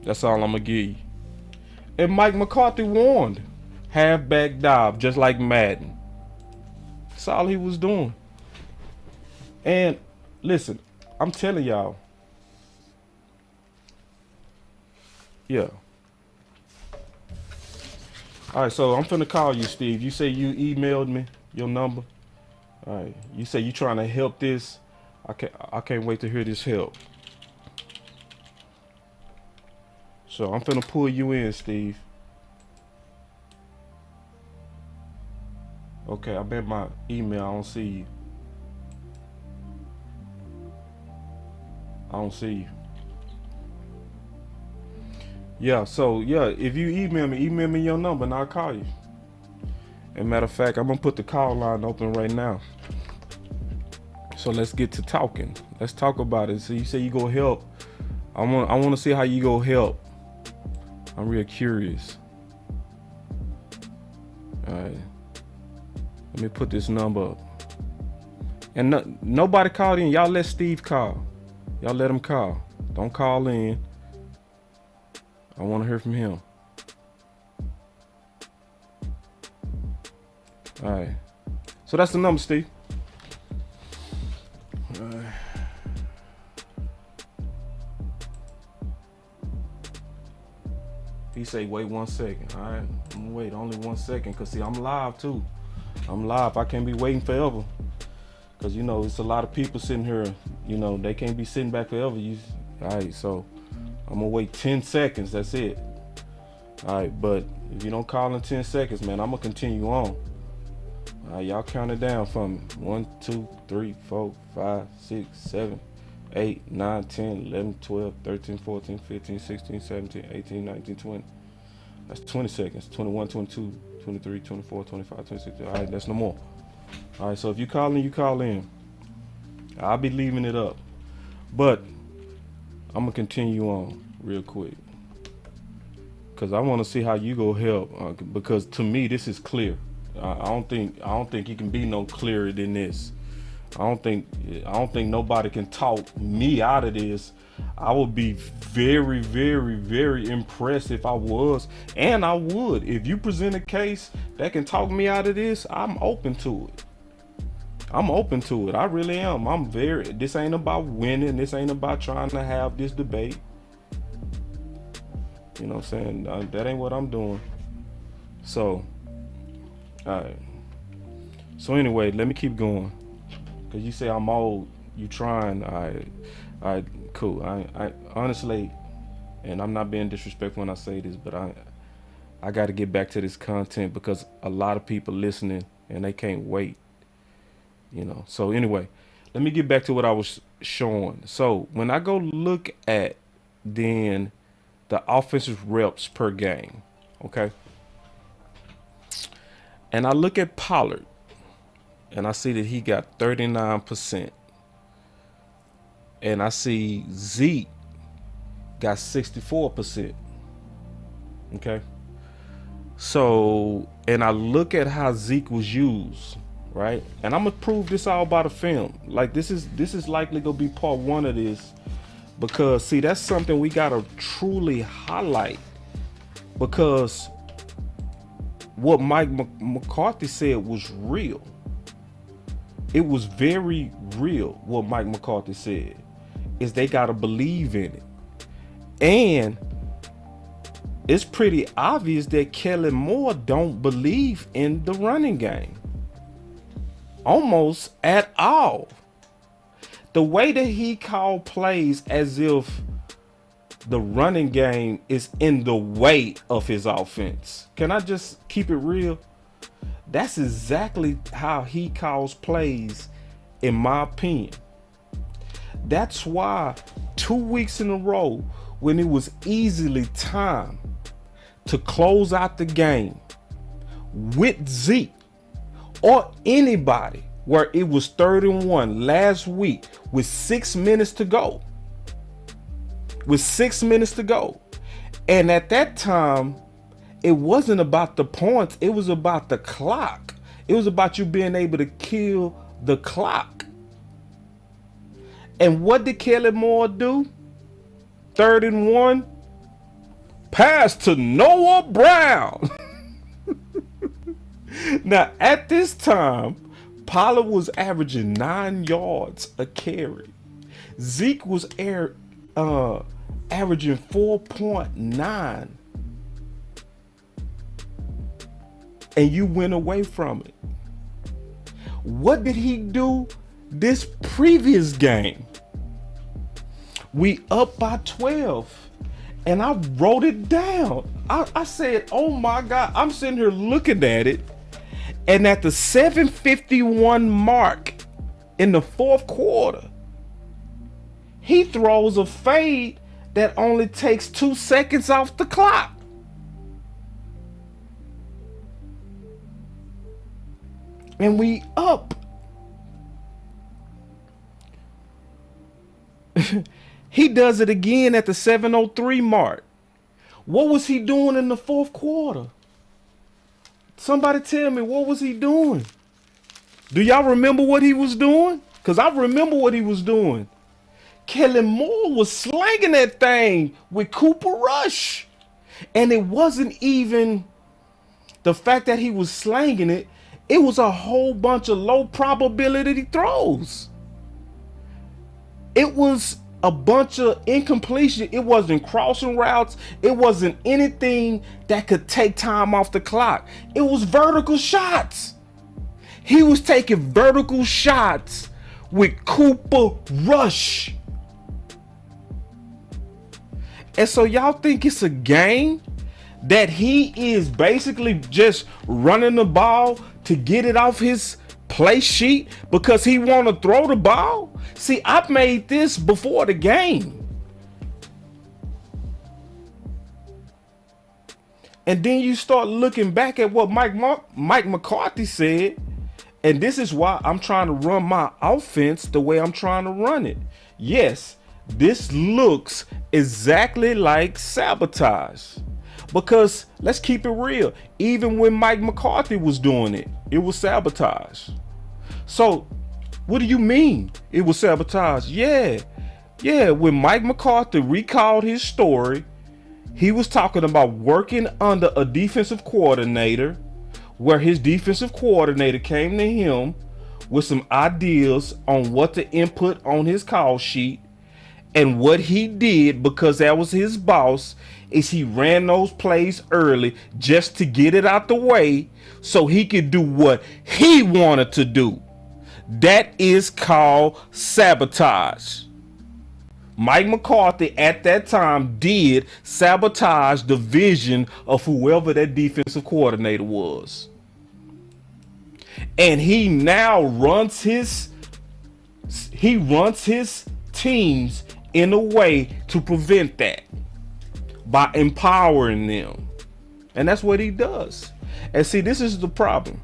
That's all I'm gonna give you. And Mike McCarthy warned. Halfback dive, just like Madden. That's all he was doing. And listen, I'm telling y'all. Yeah. All right, so I'm finna call you, Steve. You say you emailed me your number. All right. You say you trying to help this. I can't wait to hear this help. So I'm finna pull you in, Steve. Okay, I bet my email. I don't see you. I don't see you. Yeah, so yeah, if you email me your number and I'll call you. And matter of fact, I'm gonna put the call line open right now. So let's get to talking. Let's talk about it. So you say you go help. I want to see how you go help. I'm real curious. All right. Let me put this number up. And nobody called in. Y'all let Steve call. Y'all let him call. Don't call in. I want to hear from him. All right. So that's the number, Steve. He say, wait 1 second. All right. I'm gonna wait only 1 second because, see, I'm live too. I'm live. I can't be waiting forever. Because, it's a lot of people sitting here. They can't be sitting back forever. All right, so I'm going to wait 10 seconds. That's it. All right, but if you don't call in 10 seconds, man, I'm going to continue on. All right, y'all count it down for me. 1, 2, 3, 4, 5, 6, 7, 8, 9, 10, 11, 12, 13, 14, 15, 16, 17, 18, 19, 20. That's 20 seconds. 21, 22, 23, 24, 25, 26. All right, that's no more. All right, so if you call in, you call in. I'll be leaving it up. But I'm going to continue on real quick. Because I want to see how you go help. Because to me, this is clear. I don't think it can be no clearer than this. I don't think nobody can talk me out of this. I would be very, very, very impressed if I was, and I would. If you present a case that can talk me out of this, I'm open to it. I'm open to it. I really am. This ain't about winning. This ain't about trying to have this debate. You know what I'm saying? That ain't what I'm doing. So, all right. So anyway, let me keep going. Cause you say I'm old. You trying. All right, cool. I honestly, and I'm not being disrespectful when I say this, but I got to get back to this content because a lot of people listening and they can't wait. So anyway, let me get back to what I was showing. So when I go look at then the offensive reps per game, Okay. And I look at Pollard and I see that he got 39%. And I see Zeke got 64%. Okay. So, and I look at how Zeke was used, right? And I'm gonna prove this all by the film. Like this is likely gonna be part one of this, because see, that's something we gotta truly highlight, because what Mike McCarthy said was real. It was very real. What Mike McCarthy said is they gotta believe in it, and it's pretty obvious that Kellen Moore don't believe in the running game almost at all. The way that he called plays as if the running game is in the way of his offense. Can I just keep it real? That's exactly how he calls plays, in my opinion. That's why 2 weeks in a row, when it was easily time to close out the game with Zeke or anybody, where it was 3rd and 1 last week with 6 minutes to go. And at that time, it wasn't about the points. It was about the clock. It was about you being able to kill the clock. And what did Kellen Moore do? 3rd and 1. Pass to Noah Brown. Now, at this time, Pollard was averaging 9 yards a carry. Zeke was averaging 4.9. And you went away from it. What did he do this previous game? We up by 12. And I wrote it down. I said, oh my God. I'm sitting here looking at it. And at the 7:51 mark in the 4th quarter, he throws a fade that only takes 2 seconds off the clock. And we up. He does it again at the 7:03 mark. What was he doing in the 4th quarter? Somebody tell me, what was he doing? Do y'all remember what he was doing? Because I remember what he was doing. Kellen Moore was slanging that thing with Cooper Rush. And it wasn't even the fact that he was slanging it. It was a whole bunch of low probability throws. It was a bunch of incompletion. It wasn't crossing routes. It wasn't anything that could take time off the clock. It was vertical shots. He was taking vertical shots with Cooper Rush. And so y'all think it's a game that he is basically just running the ball to get it off his play sheet because he want to throw the ball? See, I made this before the game. And then you start looking back at what Mike McCarthy said, and this is why I'm trying to run my offense the way I'm trying to run it. Yes, this looks exactly like sabotage. Because let's keep it real. Even when Mike McCarthy was doing it, it was sabotage. So what do you mean it was sabotage? Yeah. When Mike McCarthy recalled his story, he was talking about working under a defensive coordinator, where his defensive coordinator came to him with some ideas on what to input on his call sheet. And what he did, because that was his boss, is he ran those plays early just to get it out the way so he could do what he wanted to do. That is called sabotage. Mike McCarthy at that time did sabotage the vision of whoever that defensive coordinator was. And he now runs his teams in a way to prevent that by empowering them. And that's what he does. And see, this is the problem.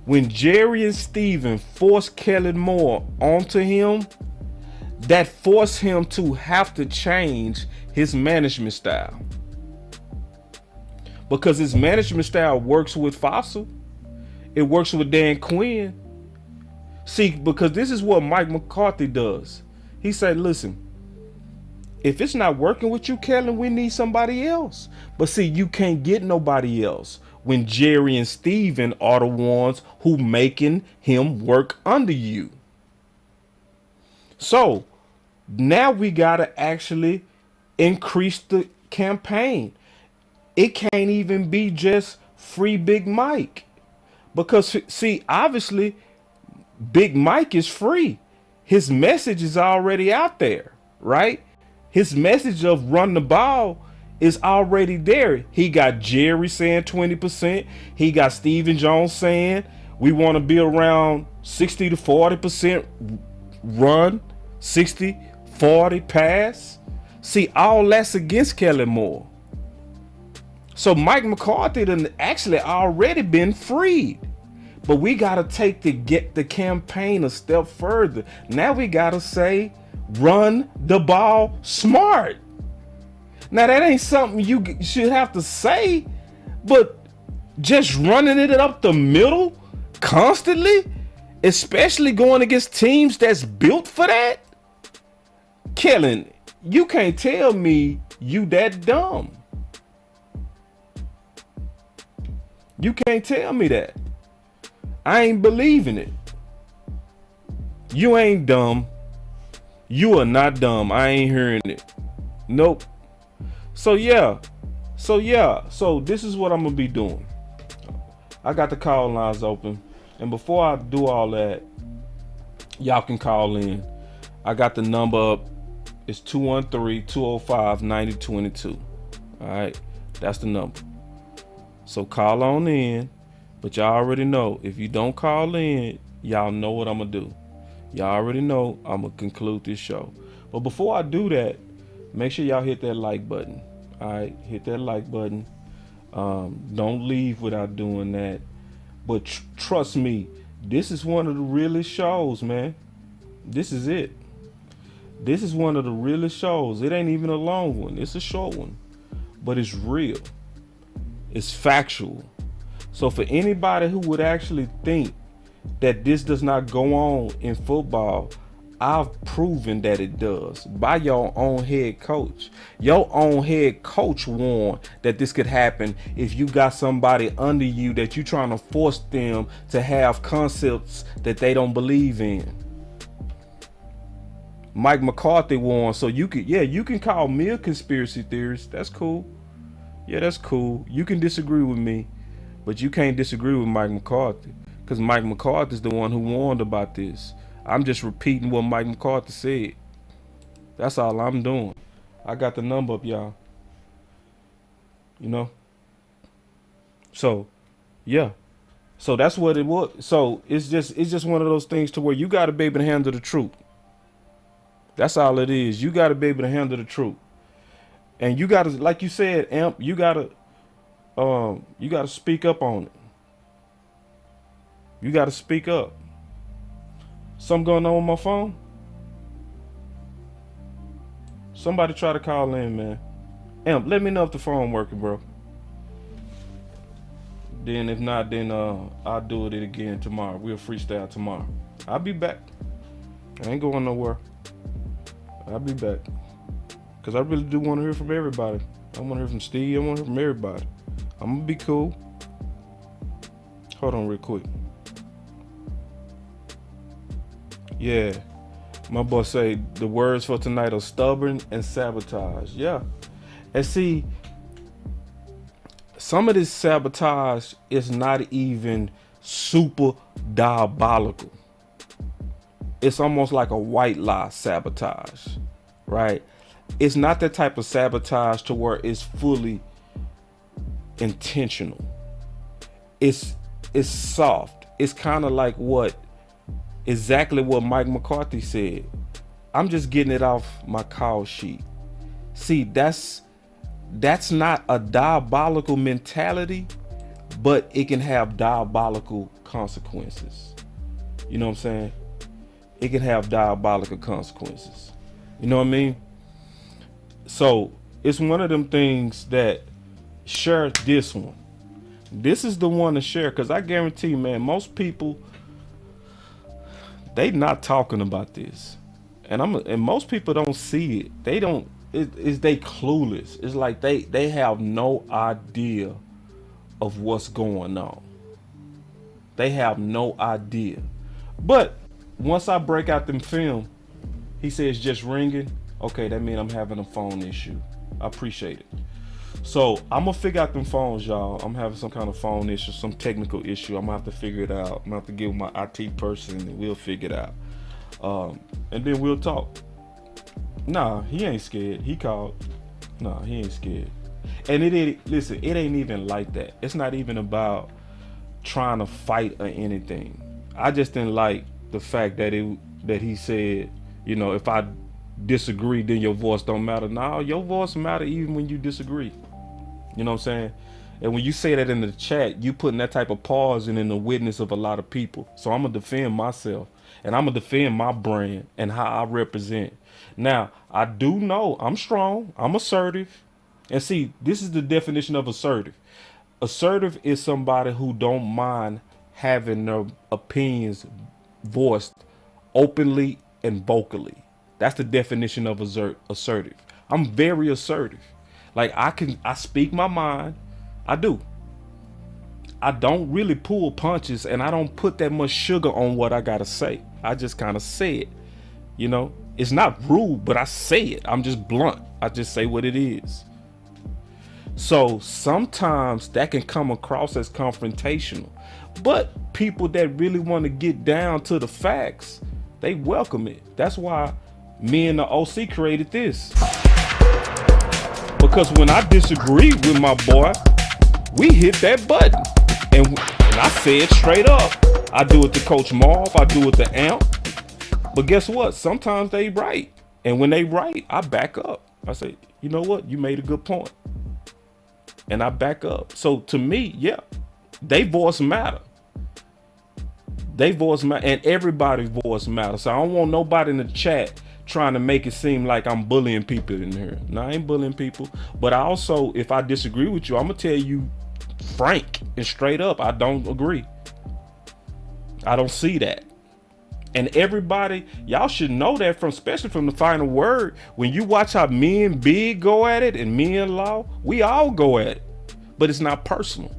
When Jerry and Steven forced Kellen Moore onto him, that forced him to have to change his management style. Because his management style works with Fossil. It works with Dan Quinn. See, because this is what Mike McCarthy does. He said, listen, if it's not working with you, Kellen, we need somebody else. But see, you can't get nobody else when Jerry and Steven are the ones who making him work under you. So now we gotta actually increase the campaign. It can't even be just free Big Mike. Because see, obviously, Big Mike is free. His message is already out there, right? His message of run the ball is already there. He got Jerry saying 20%. He got Stephen Jones saying we want to be around 60 to 40% run, 60, 40 pass. See, all that's against Kellen Moore. So Mike McCarthy done actually already been freed. But we got to get the campaign a step further. Now we got to say, run the ball smart. Now that ain't something you should have to say, but just running it up the middle constantly, especially going against teams that's built for that. Kellen, you can't tell me you that dumb. You can't tell me that. I ain't believing it. You ain't dumb. You are not dumb. I ain't hearing it. Nope. So yeah. So this is what I'm gonna be doing. I got the call lines open. And before I do all that, y'all can call in. I got the number up. It's 213-205-9022. All right. That's the number. So call on in. But y'all already know, if you don't call in, y'all know what I'm going to do. Y'all already know I'm going to conclude this show. But before I do that, make sure y'all hit that like button. All right, hit that like button. Don't leave without doing that. But trust me, this is one of the realest shows, man. This is it. This is one of the realest shows. It ain't even a long one. It's a short one. But it's real. It's factual. So for anybody who would actually think that this does not go on in football, I've proven that it does by your own head coach. Your own head coach warned that this could happen if you got somebody under you that you're trying to force them to have concepts that they don't believe in. Mike McCarthy warned, so you can call me a conspiracy theorist. That's cool. Yeah, that's cool. You can disagree with me. But you can't disagree with Mike McCarthy, because Mike McCarthy is the one who warned about this. I'm just repeating what Mike McCarthy said. That's all I'm doing. I got the number up, y'all. You know? So, yeah. So that's what it was. So it's just one of those things to where you got to be able to handle the truth. That's all it is. You got to be able to handle the truth. And you got to, like you said, Amp, you got to speak up on it. You got to speak up. Something going on with my phone? Somebody try to call in, man. Amp, let me know if the phone working, bro. Then if not, then I'll do it again tomorrow. We'll freestyle tomorrow. I'll be back. I ain't going nowhere. I'll be back. Because I really do want to hear from everybody. I want to hear from Steve. I want to hear from everybody. I'm going to be cool. Hold on real quick. Yeah. My boy say the words for tonight are stubborn and sabotage. Yeah. And see, some of this sabotage is not even super diabolical. It's almost like a white lie sabotage, right? It's not that type of sabotage to where it's fully intentional. It's soft. It's kind of like exactly what Mike McCarthy said. I'm just getting it off my call sheet. See, that's that's not a diabolical mentality, but it can have diabolical consequences. You know what I'm saying? It can have diabolical consequences. You know what I mean? So it's one of them things that share this one. This is the one to share, because I guarantee you, man, most people, they not talking about this. And most people don't see it. They don't, they clueless. It's like they have no idea of what's going on. They have no idea. But once I break out them film, he says just ringing. Okay, that means I'm having a phone issue. I appreciate it. So I'm gonna figure out them phones, y'all. I'm having some kind of phone issue, some technical issue. I'm gonna have to figure it out. I'm gonna have to get with my IT person and we'll figure it out. And then we'll talk. Nah, he ain't scared. He called. Nah, he ain't scared. And it ain't even like that. It's not even about trying to fight or anything. I just didn't like the fact that he said, you know, if I disagree, then your voice don't matter. Nah, your voice matter even when you disagree. You know what I'm saying? And when you say that in the chat, you putting that type of pause in the witness of a lot of people. So I'm gonna defend myself, and I'm gonna defend my brand and how I represent. Now, I do know I'm strong, I'm assertive. And see, this is the definition of assertive. Assertive is somebody who don't mind having their opinions voiced openly and vocally. That's the definition of assertive. I'm very assertive. Like I speak my mind. I do. I don't really pull punches, and I don't put that much sugar on what I gotta say. I just kind of say it. You know, it's not rude, but I say it. I'm just blunt. I just say what it is. So sometimes that can come across as confrontational, but people that really want to get down to the facts, they welcome it. That's why me and the OC created this. Because when I disagree with my boy, we hit that button. And I say it straight up. I do it to Coach Marv, I do it to Amp. But guess what? Sometimes they right. And when they right, I back up. I say, you know what? You made a good point. And I back up. So to me, yeah, they voice matter. They voice matter, and everybody's voice matters. So I don't want nobody in the chat trying to make it seem like I'm bullying people in here. No, I ain't bullying people. But I also, if I disagree with you, I'm gonna tell you frank and straight up, I don't agree. I don't see that. And everybody, y'all should know that from, especially from the final word. When you watch how me and Big go at it and me and Law, we all go at it, but it's not personal.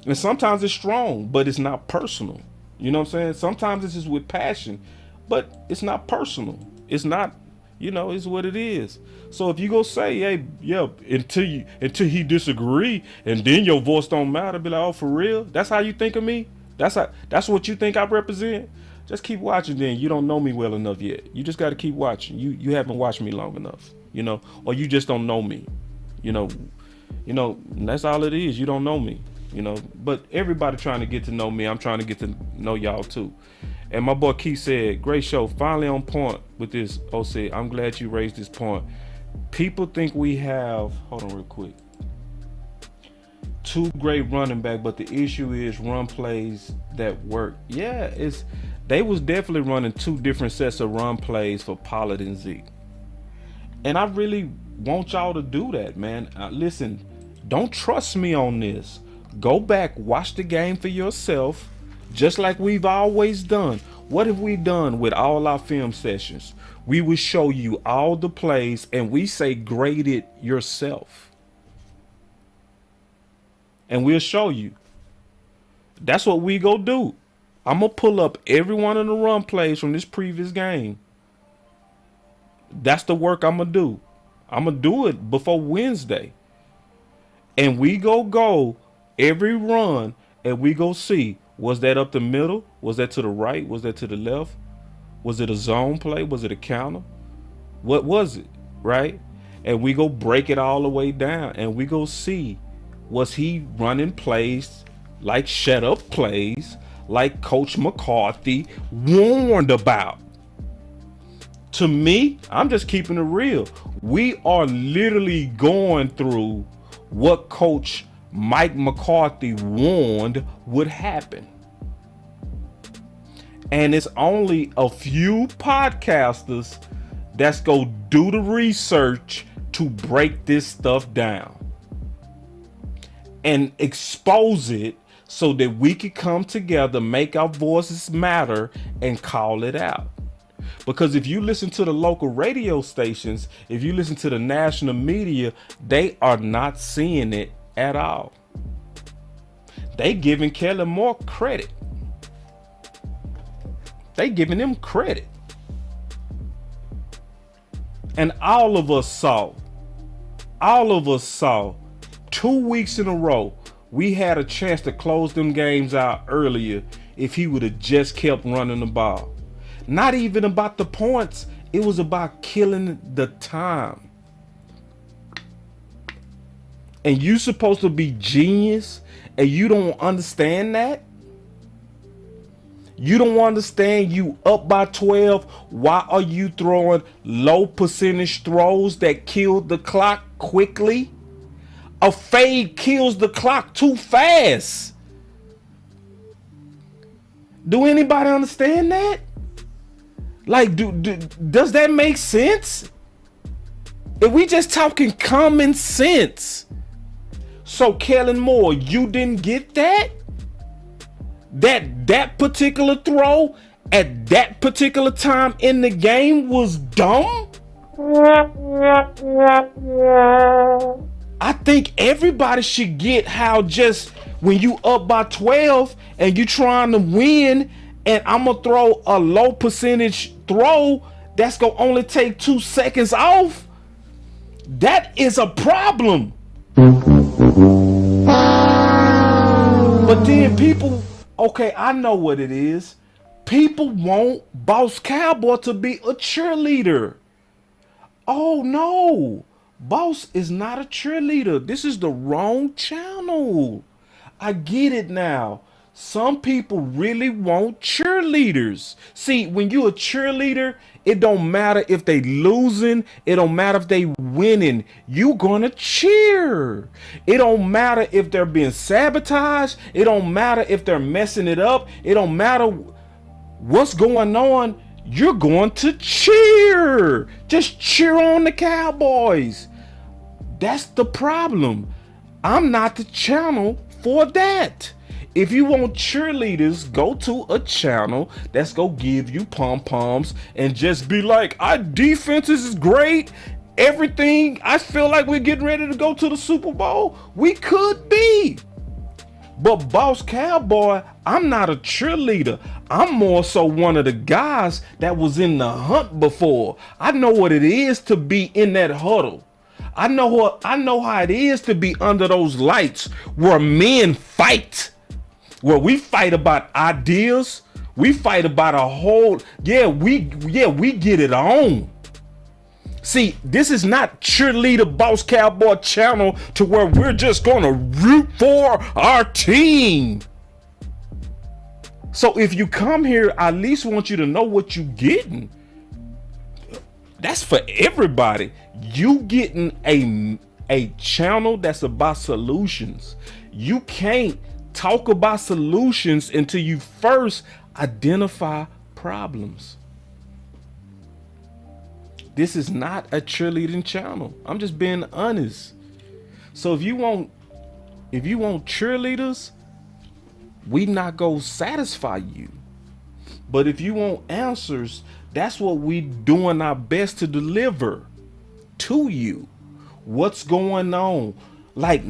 And sometimes it's strong, but it's not personal. You know what I'm saying? Sometimes it's just with passion, but it's not personal. It's not, you know, it's what it is. So if you go say, hey, yeah, until he disagree, and then your voice don't matter, be like, oh, for real? That's how you think of me? That's what you think I represent? Just keep watching then. You don't know me well enough yet. You just got to keep watching. You haven't watched me long enough, you know, or you just don't know me, you know, and that's all it is. You don't know me, you know, but everybody trying to get to know me. I'm trying to get to know y'all too. And my boy Keith said, great show, finally on point with this. OC, I'm glad you raised this point. People think we have, hold on real quick, two great running back, but the issue is run plays that work. Yeah, they was definitely running two different sets of run plays for Pollard and Zeke. And I really want y'all to do that, man. Listen, don't trust me on this. Go back, watch the game for yourself, just like we've always done. What have we done with all our film sessions? We will show you all the plays and we say grade it yourself. And we'll show you. That's what we go do. I'm going to pull up every one of the run plays from this previous game. That's the work I'm going to do. I'm going to do it before Wednesday. And we go every run and we go see, was that up the middle? Was that to the right? Was that to the left? Was it a zone play? Was it a counter? What was it? Right? And we go break it all the way down and we go see, was he running plays like shut up plays like Coach McCarthy warned about? To me, I'm just keeping it real. We are literally going through what Coach Mike McCarthy warned would happen. And it's only a few podcasters that's go do the research to break this stuff down and expose it so that we can come together, make our voices matter, and call it out. Because if you listen to the local radio stations, if you listen to the national media, they are not seeing it at all. They giving Kellen Moore credit. They giving him credit. And all of us saw 2 weeks in a row, we had a chance to close them games out earlier if he would have just kept running the ball. Not even about the points. It was about killing the time. And you supposed to be genius and you don't understand that? You don't understand you up by 12. Why are you throwing low percentage throws that kill the clock quickly? A fade kills the clock too fast. Do anybody understand that? Like, does that make sense? If we just talking common sense. So Kellen Moore, you didn't get that? That particular throw at that particular time in the game was dumb? I think everybody should get how just when you up by 12 and you trying to win and I'm gonna throw a low percentage throw that's gonna only take 2 seconds off. That is a problem. But then people, okay, I know what it is. People want Boss Cowboy to be a cheerleader. Oh no, Boss is not a cheerleader. This is the wrong channel. I get it now. Some people really want cheerleaders. See, when you a cheerleader, it don't matter if they losing. It don't matter if they winning. You gonna cheer. It don't matter if they're being sabotaged. It don't matter if they're messing it up. It don't matter what's going on. You're going to cheer. Just cheer on the Cowboys. That's the problem. I'm not the channel for that. If you want cheerleaders, go to a channel that's gonna give you pom-poms and just be like, our defense is great. Everything, I feel like we're getting ready to go to the Super Bowl. We could be. But Boss Cowboy, I'm not a cheerleader. I'm more so one of the guys that was in the hunt before. I know what it is to be in that huddle. I know how it is to be under those lights where men fight. Where we fight about ideas, we fight about a whole, we get it on. See, this is not cheerleader Boss Cowboy channel to where we're just gonna root for our team. So if you come here, I at least want you to know what you getting. That's for everybody. You getting a channel that's about solutions. You can't talk about solutions until you first identify problems. This is not a cheerleading channel. I'm just being honest. So if you want cheerleaders, we not gonna satisfy you. But if you want answers, that's what we doing our best to deliver to you. What's going on? Like,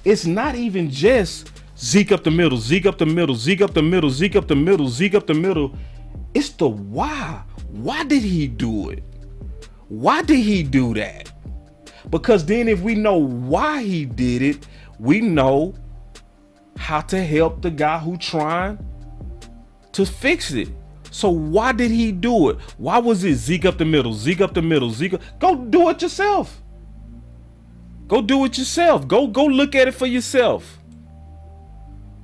it's not even just Zeke up the middle, Zeke up the middle, Zeke up the middle, Zeke up the middle, Zeke up the middle. It's the why. Why did he do it? Why did he do that? Because then if we know why he did it, we know how to help the guy who trying to fix it. So why did he do it? Why was it Zeke up the middle, Zeke up the middle, Zeke? Go do it yourself. Go do it yourself. Go look at it for yourself.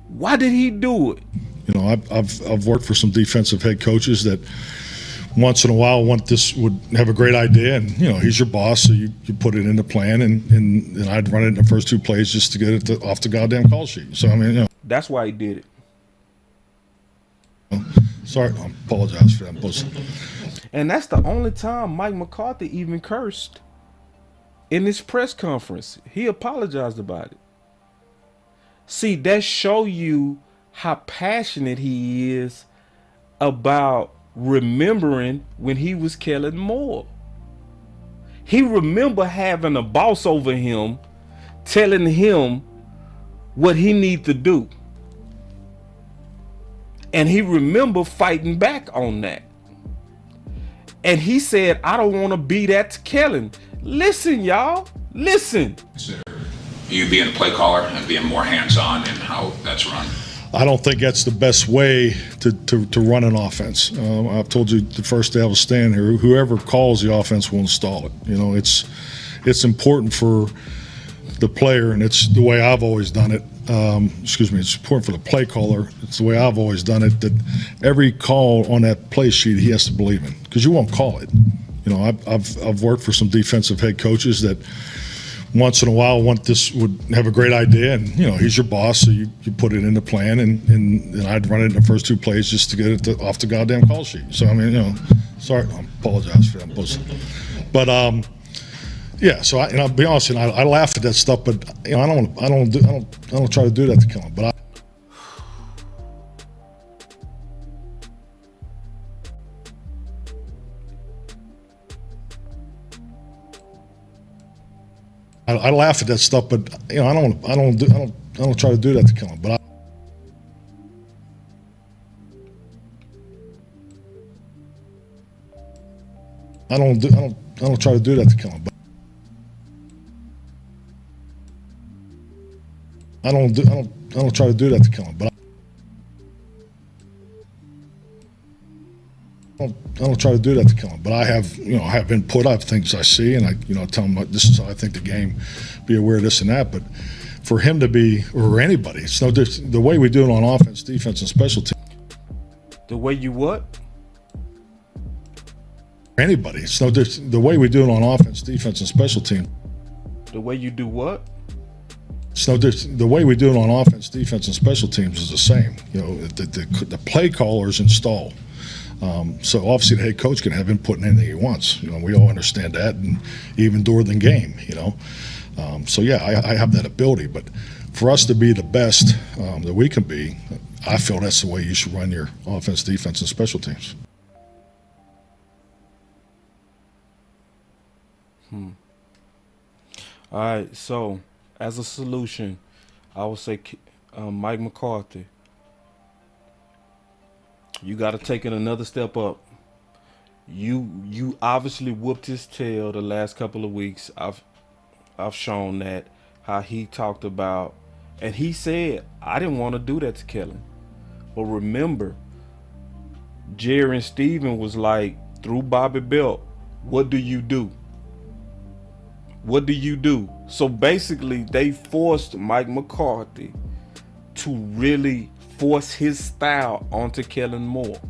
Why did he do it? You know, I've worked for some defensive head coaches that once in a while would have a great idea, and he's your boss, so you put it in the plan, and I'd run it in the first 2 plays just to get it off the goddamn call sheet. So I mean, That's why he did it. Sorry, I apologize for that. And that's the only time Mike McCarthy even cursed in his press conference. He apologized about it. See, that show you how passionate he is about remembering when he was Kellen Moore. He remember having a boss over him telling him what he need to do. And he remember fighting back on that. And he said, I don't want to be that to Kellen. Listen, y'all. Listen. Consider you being the play caller and being more hands-on in how that's run. I don't think that's the best way to run an offense. I've told you the first day I was standing here, whoever calls the offense will install it. It's important for the player, and it's the way I've always done it. It's important for the play caller. It's the way I've always done it, that every call on that play sheet he has to believe in, because you won't call it. I've worked for some defensive head coaches that once in a while would have a great idea, and he's your boss, so you put it in the plan, and I'd run it in the first 2 plays just to get it off the goddamn call sheet. So I mean, sorry, I apologize for that, but yeah. So I'll be honest, I laugh at that stuff, but I don't try to do that to Kellen, but I laugh at that stuff, but I don't try to do that to Kellen, but I don't try to do that to Kellen, but I don't try to do that to Kellen, but I don't try to do that to Kellen, but I have, I have input. I have things I see, and I, tell him this is how I think the game. Be aware of this and that. But for him to be, or anybody, it's no different. The way we do it on offense, defense, and special teams. The way you what? Anybody, it's no different. The way we do it on offense, defense, and special teams. The way you do what? It's no different. The way we do it on offense, defense, and special teams is the same. The play callers install. So obviously the head coach can have input in anything he wants. We all understand that, and even during the game. So yeah, I have that ability. But for us to be the best that we can be, I feel that's the way you should run your offense, defense, and special teams. All right. So as a solution, I would say Mike McCarthy. You got to take it another step up. You obviously whooped his tail the last couple of weeks. I've shown that, how he talked about, and he said, I didn't want to do that to Kellen. But remember, Jerry and Steven was like, through Bobby Belt, what do you do? What do you do? So basically, they forced Mike McCarthy to really force his style onto Kellen Moore.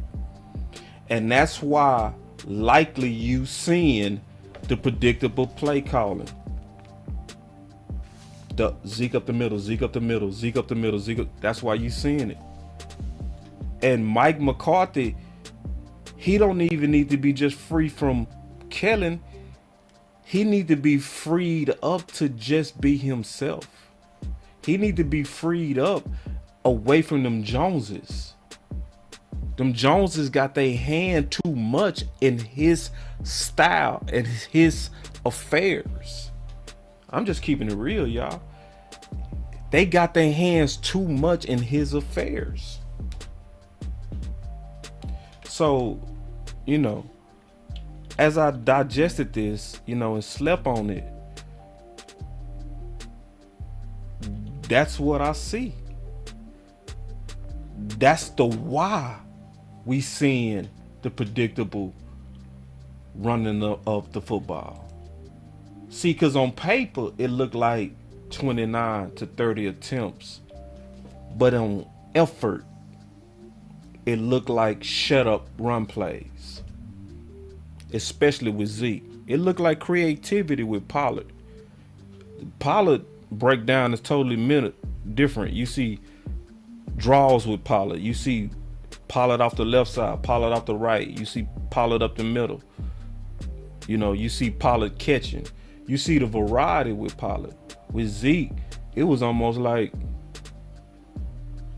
And that's why likely you seeing the predictable play calling. The Zeke up the middle, Zeke up the middle, Zeke up the middle, Zeke up. That's why you seeing it. And Mike McCarthy, he don't even need to be just free from Kellen. He need to be freed up to just be himself. He need to be freed up away from them Joneses. Them Joneses got their hand too much in his style and his affairs. I'm just keeping it real, y'all. They got their hands too much in his affairs. So, as I digested this, and slept on it, that's what I see. That's the why we seeing the predictable running of the football. See, because on paper, it looked like 29 to 30 attempts. But on effort, it looked like shut up run plays. especially with Zeke. It looked like creativity with Pollard. Pollard breakdown is totally different. You see draws with Pollard. You see Pollard off the left side, Pollard off the right. You see Pollard up the middle. You see Pollard catching. You see the variety with Pollard. With Zeke, it was almost like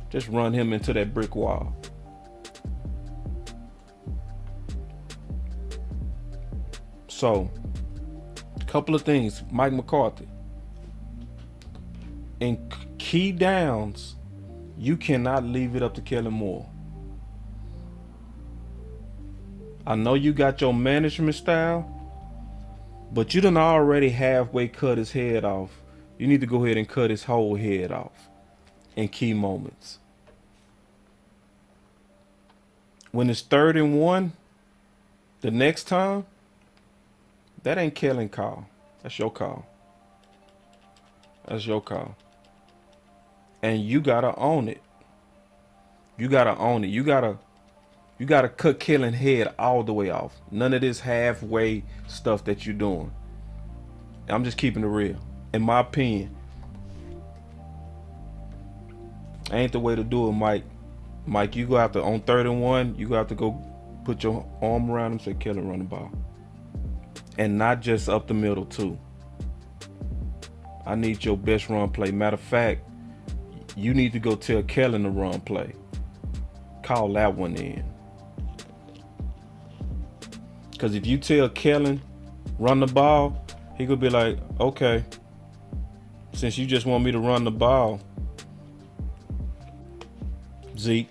just run him into that brick wall. So, a couple of things. Mike McCarthy. In key downs, you cannot leave it up to Kellen Moore. I know you got your management style, but you done already halfway cut his head off. You need to go ahead and cut his whole head off in key moments. When it's 3rd and 1, the next time, that ain't Kellen's call. That's your call. That's your call. And you gotta own it. You gotta own it. You gotta cut Kellen's head all the way off. None of this halfway stuff that you're doing. I'm just keeping it real. In my opinion, ain't the way to do it, Mike. Mike, you go have to, on 3rd and 1, you have to go put your arm around him and say, Kellen, run the ball. And not just up the middle, too. I need your best run play. Matter of fact, you need to go tell Kellen to run play. Call that one in. Because if you tell Kellen run the ball, he could be like, okay, since you just want me to run the ball, Zeke,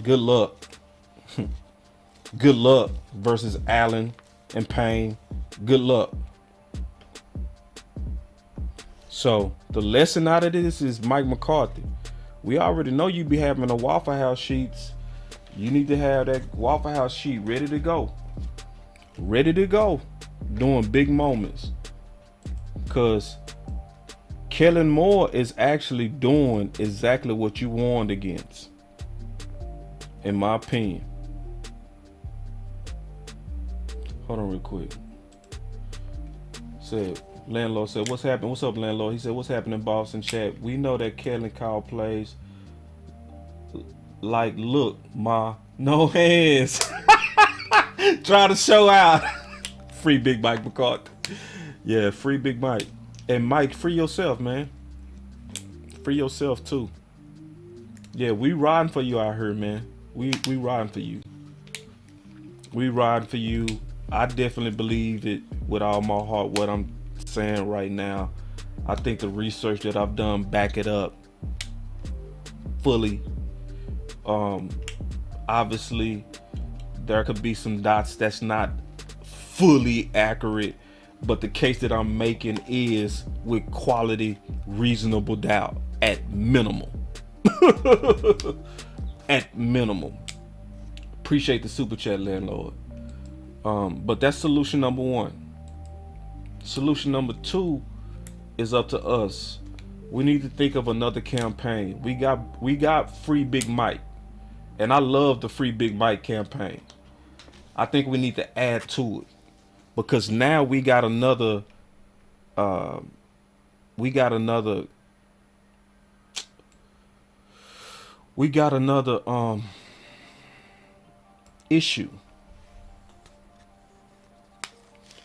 good luck. Good luck versus Allen and Payne. Good luck. So the lesson out of this is Mike McCarthy. We already know you be having the Waffle House sheets. You need to have that Waffle House sheet ready to go. Ready to go during big moments. Because Kellen Moore is actually doing exactly what you warned against, in my opinion. Hold on real quick. Landlord said, what's happening? What's up, landlord? He said, what's happening, boss? In chat, we know that Kellen call plays like, look, ma, no hands. Try to show out. Free Big Mike McCarthy. Yeah, free Big Mike. And Mike, free yourself, man. Free yourself too. Yeah, we riding for you out here, man. We riding for you. We riding for you. I definitely believe it with all my heart what I'm saying right now. I think the research that I've done back it up fully. Obviously there could be some dots that's not fully accurate, but the case that I'm making is with quality, reasonable doubt at minimum. At minimum. Appreciate the super chat, landlord. But that's solution number 1. Solution number 2 is up to us. We need to think of another campaign. We got Free Big Mike, and I love the Free Big Mike campaign. I think we need to add to it because now we got another issue.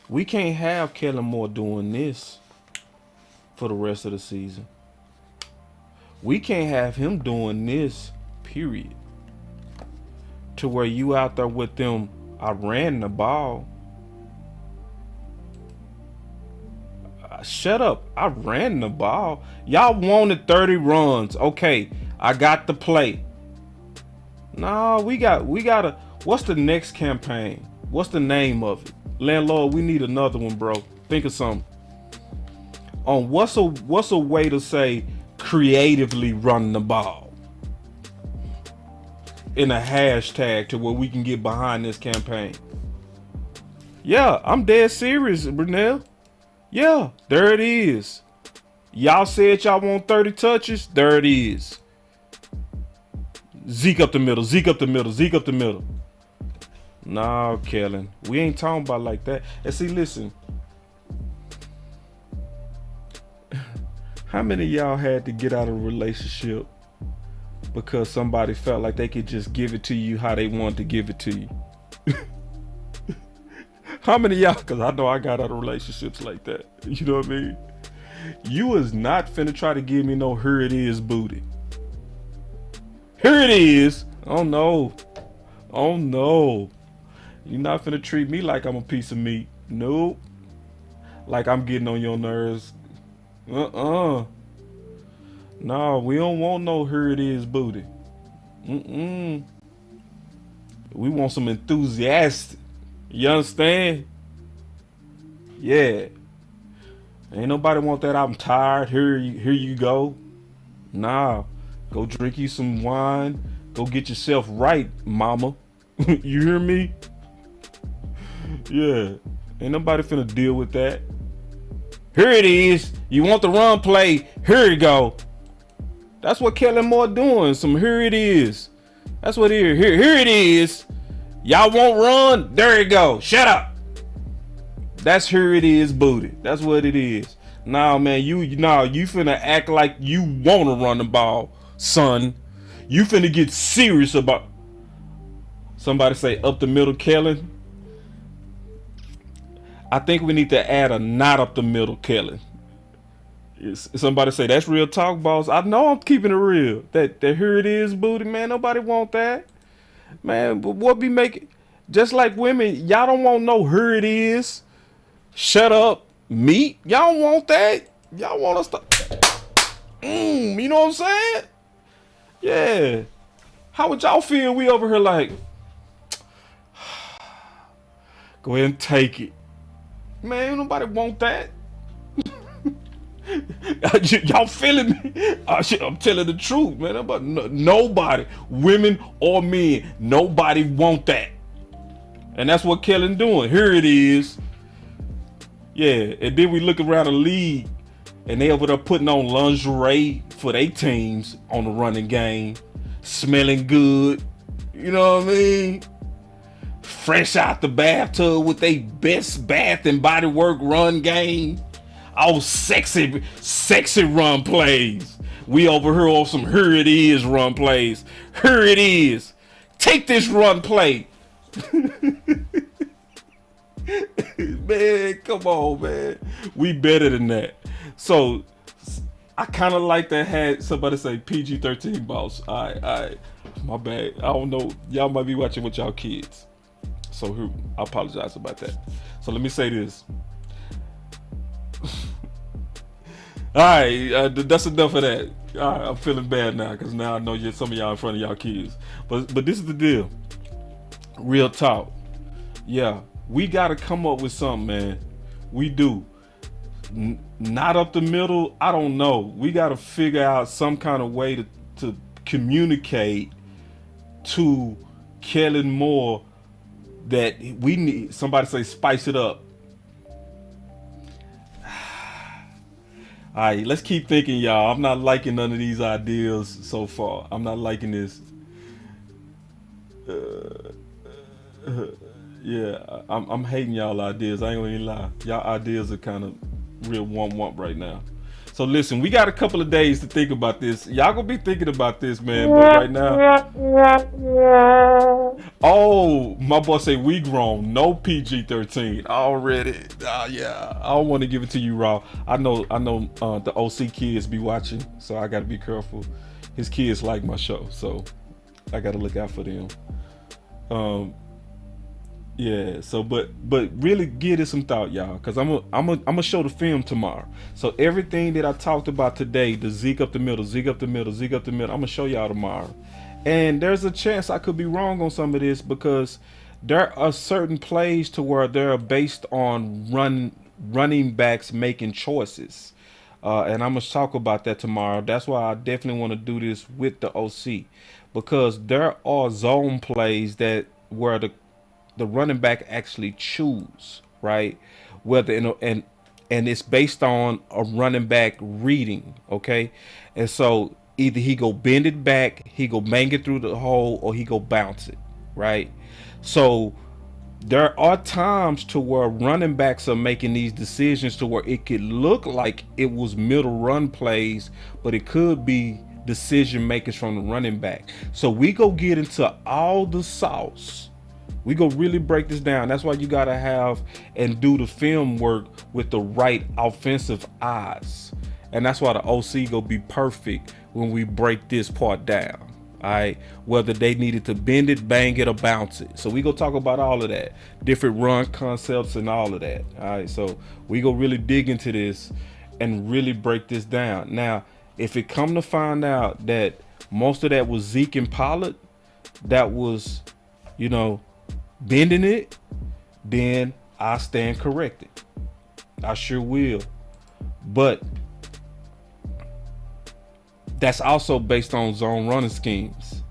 We can't have Kellen Moore doing this for the rest of the season. We can't have him doing this, period. To where you out there with them, I ran the ball. Shut up. I ran the ball. Y'all wanted 30 runs. Okay, I got the play. No, we gotta. What's the next campaign? What's the name of it? Landlord, we need another one, bro. Think of something. What's a way to say creatively run the ball in a hashtag to where we can get behind this campaign? Yeah, I'm dead serious, Brunel. Yeah, there it is. Y'all said y'all want 30 touches. There it is. Zeke up the middle. Zeke up the middle. Zeke up the middle. Nah, Kellen, we ain't talking about like that. And see, listen, how many of y'all had to get out of a relationship because somebody felt like they could just give it to you how they wanted to give it to you? How many of y'all, because I know I got out of relationships like that. You know what I mean? You is not finna try to give me no here it is booty. Here it is. Oh no. Oh no. You're not finna treat me like I'm a piece of meat. Nope. Like I'm getting on your nerves. No, we don't want no here it is booty. We want some enthusiastic. You understand? Yeah. Ain't nobody want that. I'm tired. Here you go. Nah. Go drink you some wine. Go get yourself right, mama. You hear me? Yeah. Ain't nobody finna deal with that. Here it is. You want the run play? Here you go. That's what Kellen Moore doing. Some here it is. That's what here it is. Y'all won't run? There you go. Shut up. That's here it is booty. That's what it is. Nah, man, you finna act like you wanna run the ball, son. You finna get serious about. Somebody say up the middle, Kellen. I think we need to add a not up the middle, Kellen. Somebody say that's real talk, boss. I know I'm keeping it real. That here it is booty, man. Nobody want that. Man, but what be making, just like women, y'all don't want no here it is, shut up, meat. Y'all don't want that. Y'all want us to, you know what I'm saying? Yeah. How would y'all feel? We over here like, go ahead and take it. Man, nobody want that. Y'all feeling me? I'm telling the truth, man. But nobody, women or men, nobody want that. And that's what Kellen doing. Here it is. Yeah, and then we look around the league and they over there putting on lingerie for their teams on the running game, smelling good. You know what I mean? Fresh out the bathtub with their best Bath and Body Work run game. All sexy run plays. We over here on some here it is run plays. Here it is. Take this run play. Man, come on, man. We better than that. So I kind of like that. Had somebody say PG-13 boss. All right. My bad. I don't know. Y'all might be watching with y'all kids. So I apologize about that. So let me say this. All right, that's enough of that. All right, I'm feeling bad now because now I know some of y'all in front of y'all kids. But this is the deal. Real talk. Yeah, we got to come up with something, man. We do. Not up the middle. I don't know. We got to figure out some kind of way to communicate to Kellen Moore that we need. Somebody say spice it up. All right, let's keep thinking, y'all. I'm not liking none of these ideas so far. I'm not liking this. Yeah, I'm hating y'all ideas. I ain't gonna even lie. Y'all ideas are kind of real womp right now. So listen, we got a couple of days to think about this. Y'all gonna be thinking about this, man. But right now, oh, my boy say we grown. No PG-13 already. Yeah, I don't want to give it to you raw. I know. The OC kids be watching, so I gotta be careful. His kids like my show, so I gotta look out for them. Yeah, so but really give it some thought, y'all, because I'm gonna show the film tomorrow. So everything that I talked about today, the Zeke up the middle, I'm gonna show y'all tomorrow. And there's a chance I could be wrong on some of this because there are certain plays to where they're based on running backs making choices. And I'm gonna talk about that tomorrow. That's why I definitely want to do this with the OC, because there are zone plays where the running back actually choose, right? Whether and it's based on a running back reading, okay? And so either he go bend it back, he go bang it through the hole, or he go bounce it, right? So there are times to where running backs are making these decisions to where it could look like it was middle run plays, but it could be decision makers from the running back. So we go get into all the sauce. We go really break this down. That's why you got to have and do the film work with the right offensive eyes. And that's why the OC go be perfect when we break this part down. All right, whether they needed to bend it, bang it, or bounce it. So we go talk about all of that, different run concepts and all of that. All right, so we go really dig into this and really break this down. Now, if it come to find out that most of that was Zeke and Pollard, that was, bending it, then I stand corrected. I sure will. But that's also based on zone running schemes,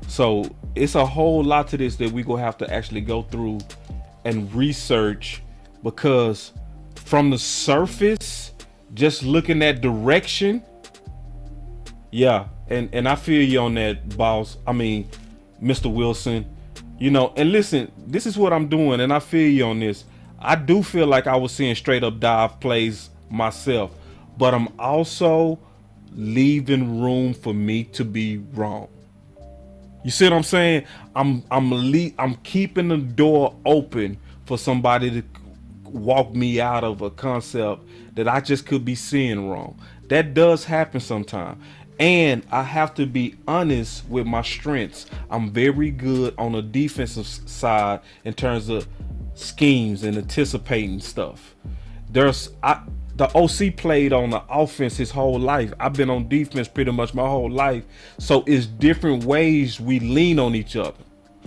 So it's a whole lot to this that we gonna have to actually go through and research, because from the surface, just looking at direction, and I feel you on that, boss. I mean, Mr. Wilson, and listen, this is what I'm doing, and I feel you on this. I do feel like I was seeing straight up dive plays myself, but I'm also leaving room for me to be wrong. You see what I'm saying? I'm keeping the door open for somebody to walk me out of a concept that I just could be seeing wrong. That does happen sometimes. And I have to be honest with my strengths. I'm very good on the defensive side in terms of schemes and anticipating stuff. The OC played on the offense his whole life. I've been on defense pretty much my whole life. So it's different ways we lean on each other.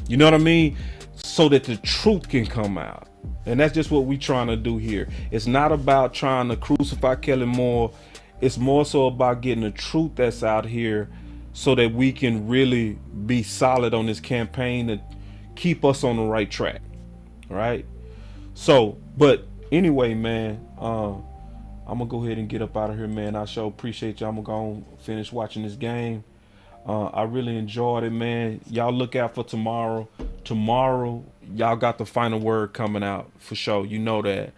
You know what I mean? So that the truth can come out. And that's just what we're trying to do here. It's not about trying to crucify Kellen Moore. It's more so about getting the truth that's out here so that we can really be solid on this campaign to keep us on the right track. Right? So, but anyway, man, I'm gonna go ahead and get up out of here, man. I sure appreciate y'all. I'm gonna finish watching this game. I really enjoyed it, man. Y'all look out for tomorrow. Tomorrow, y'all got the final word coming out for sure. You know that.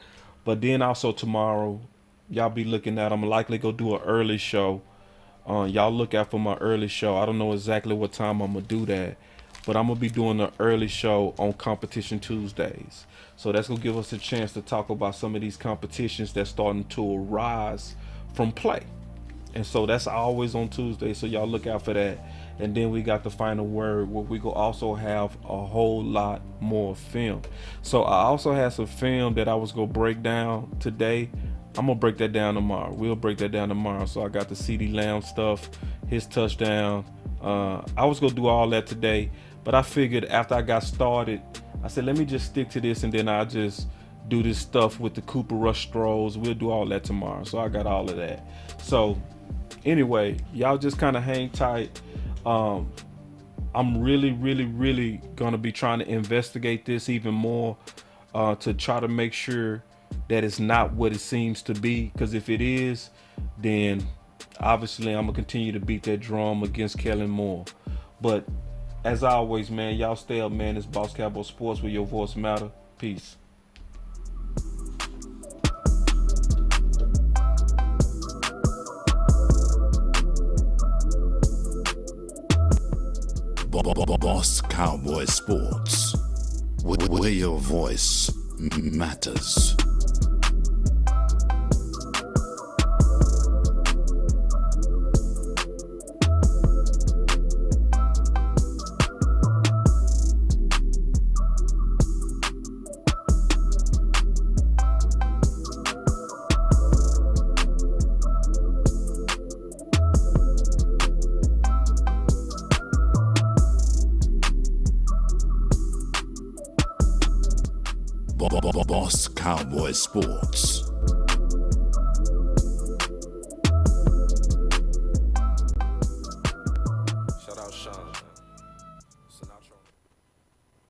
But then also tomorrow, y'all be looking at, I'm likely go do an early show. Y'all look out for my early show. I don't know exactly what time I'm gonna do that, but I'm gonna be doing an early show on Competition Tuesdays. So that's gonna give us a chance to talk about some of these competitions that's starting to arise from play. And so that's always on Tuesday. So y'all look out for that. And then we got the final word where we go also have a whole lot more film. So I also had some film that I was gonna break down today. I'm gonna break that down tomorrow. We'll break that down tomorrow. So I got the CeeDee Lamb stuff, his touchdown. I was gonna do all that today, but I figured after I got started, I said, let me just stick to this, and then I'll just do this stuff with the Cooper Rush throws. We'll do all that tomorrow. So I got all of that. So anyway, y'all just kind of hang tight. I'm really gonna be trying to investigate this even more to try to make sure that it's not what it seems to be. Because if it is, then obviously I'm gonna continue to beat that drum against Kellen Moore. But as always, man, y'all stay up, man. It's Boss Cowboy Sports, where your voice matter. Peace. Boss Cowboy Sports, where your voice matters. Boss Cowboy Sports.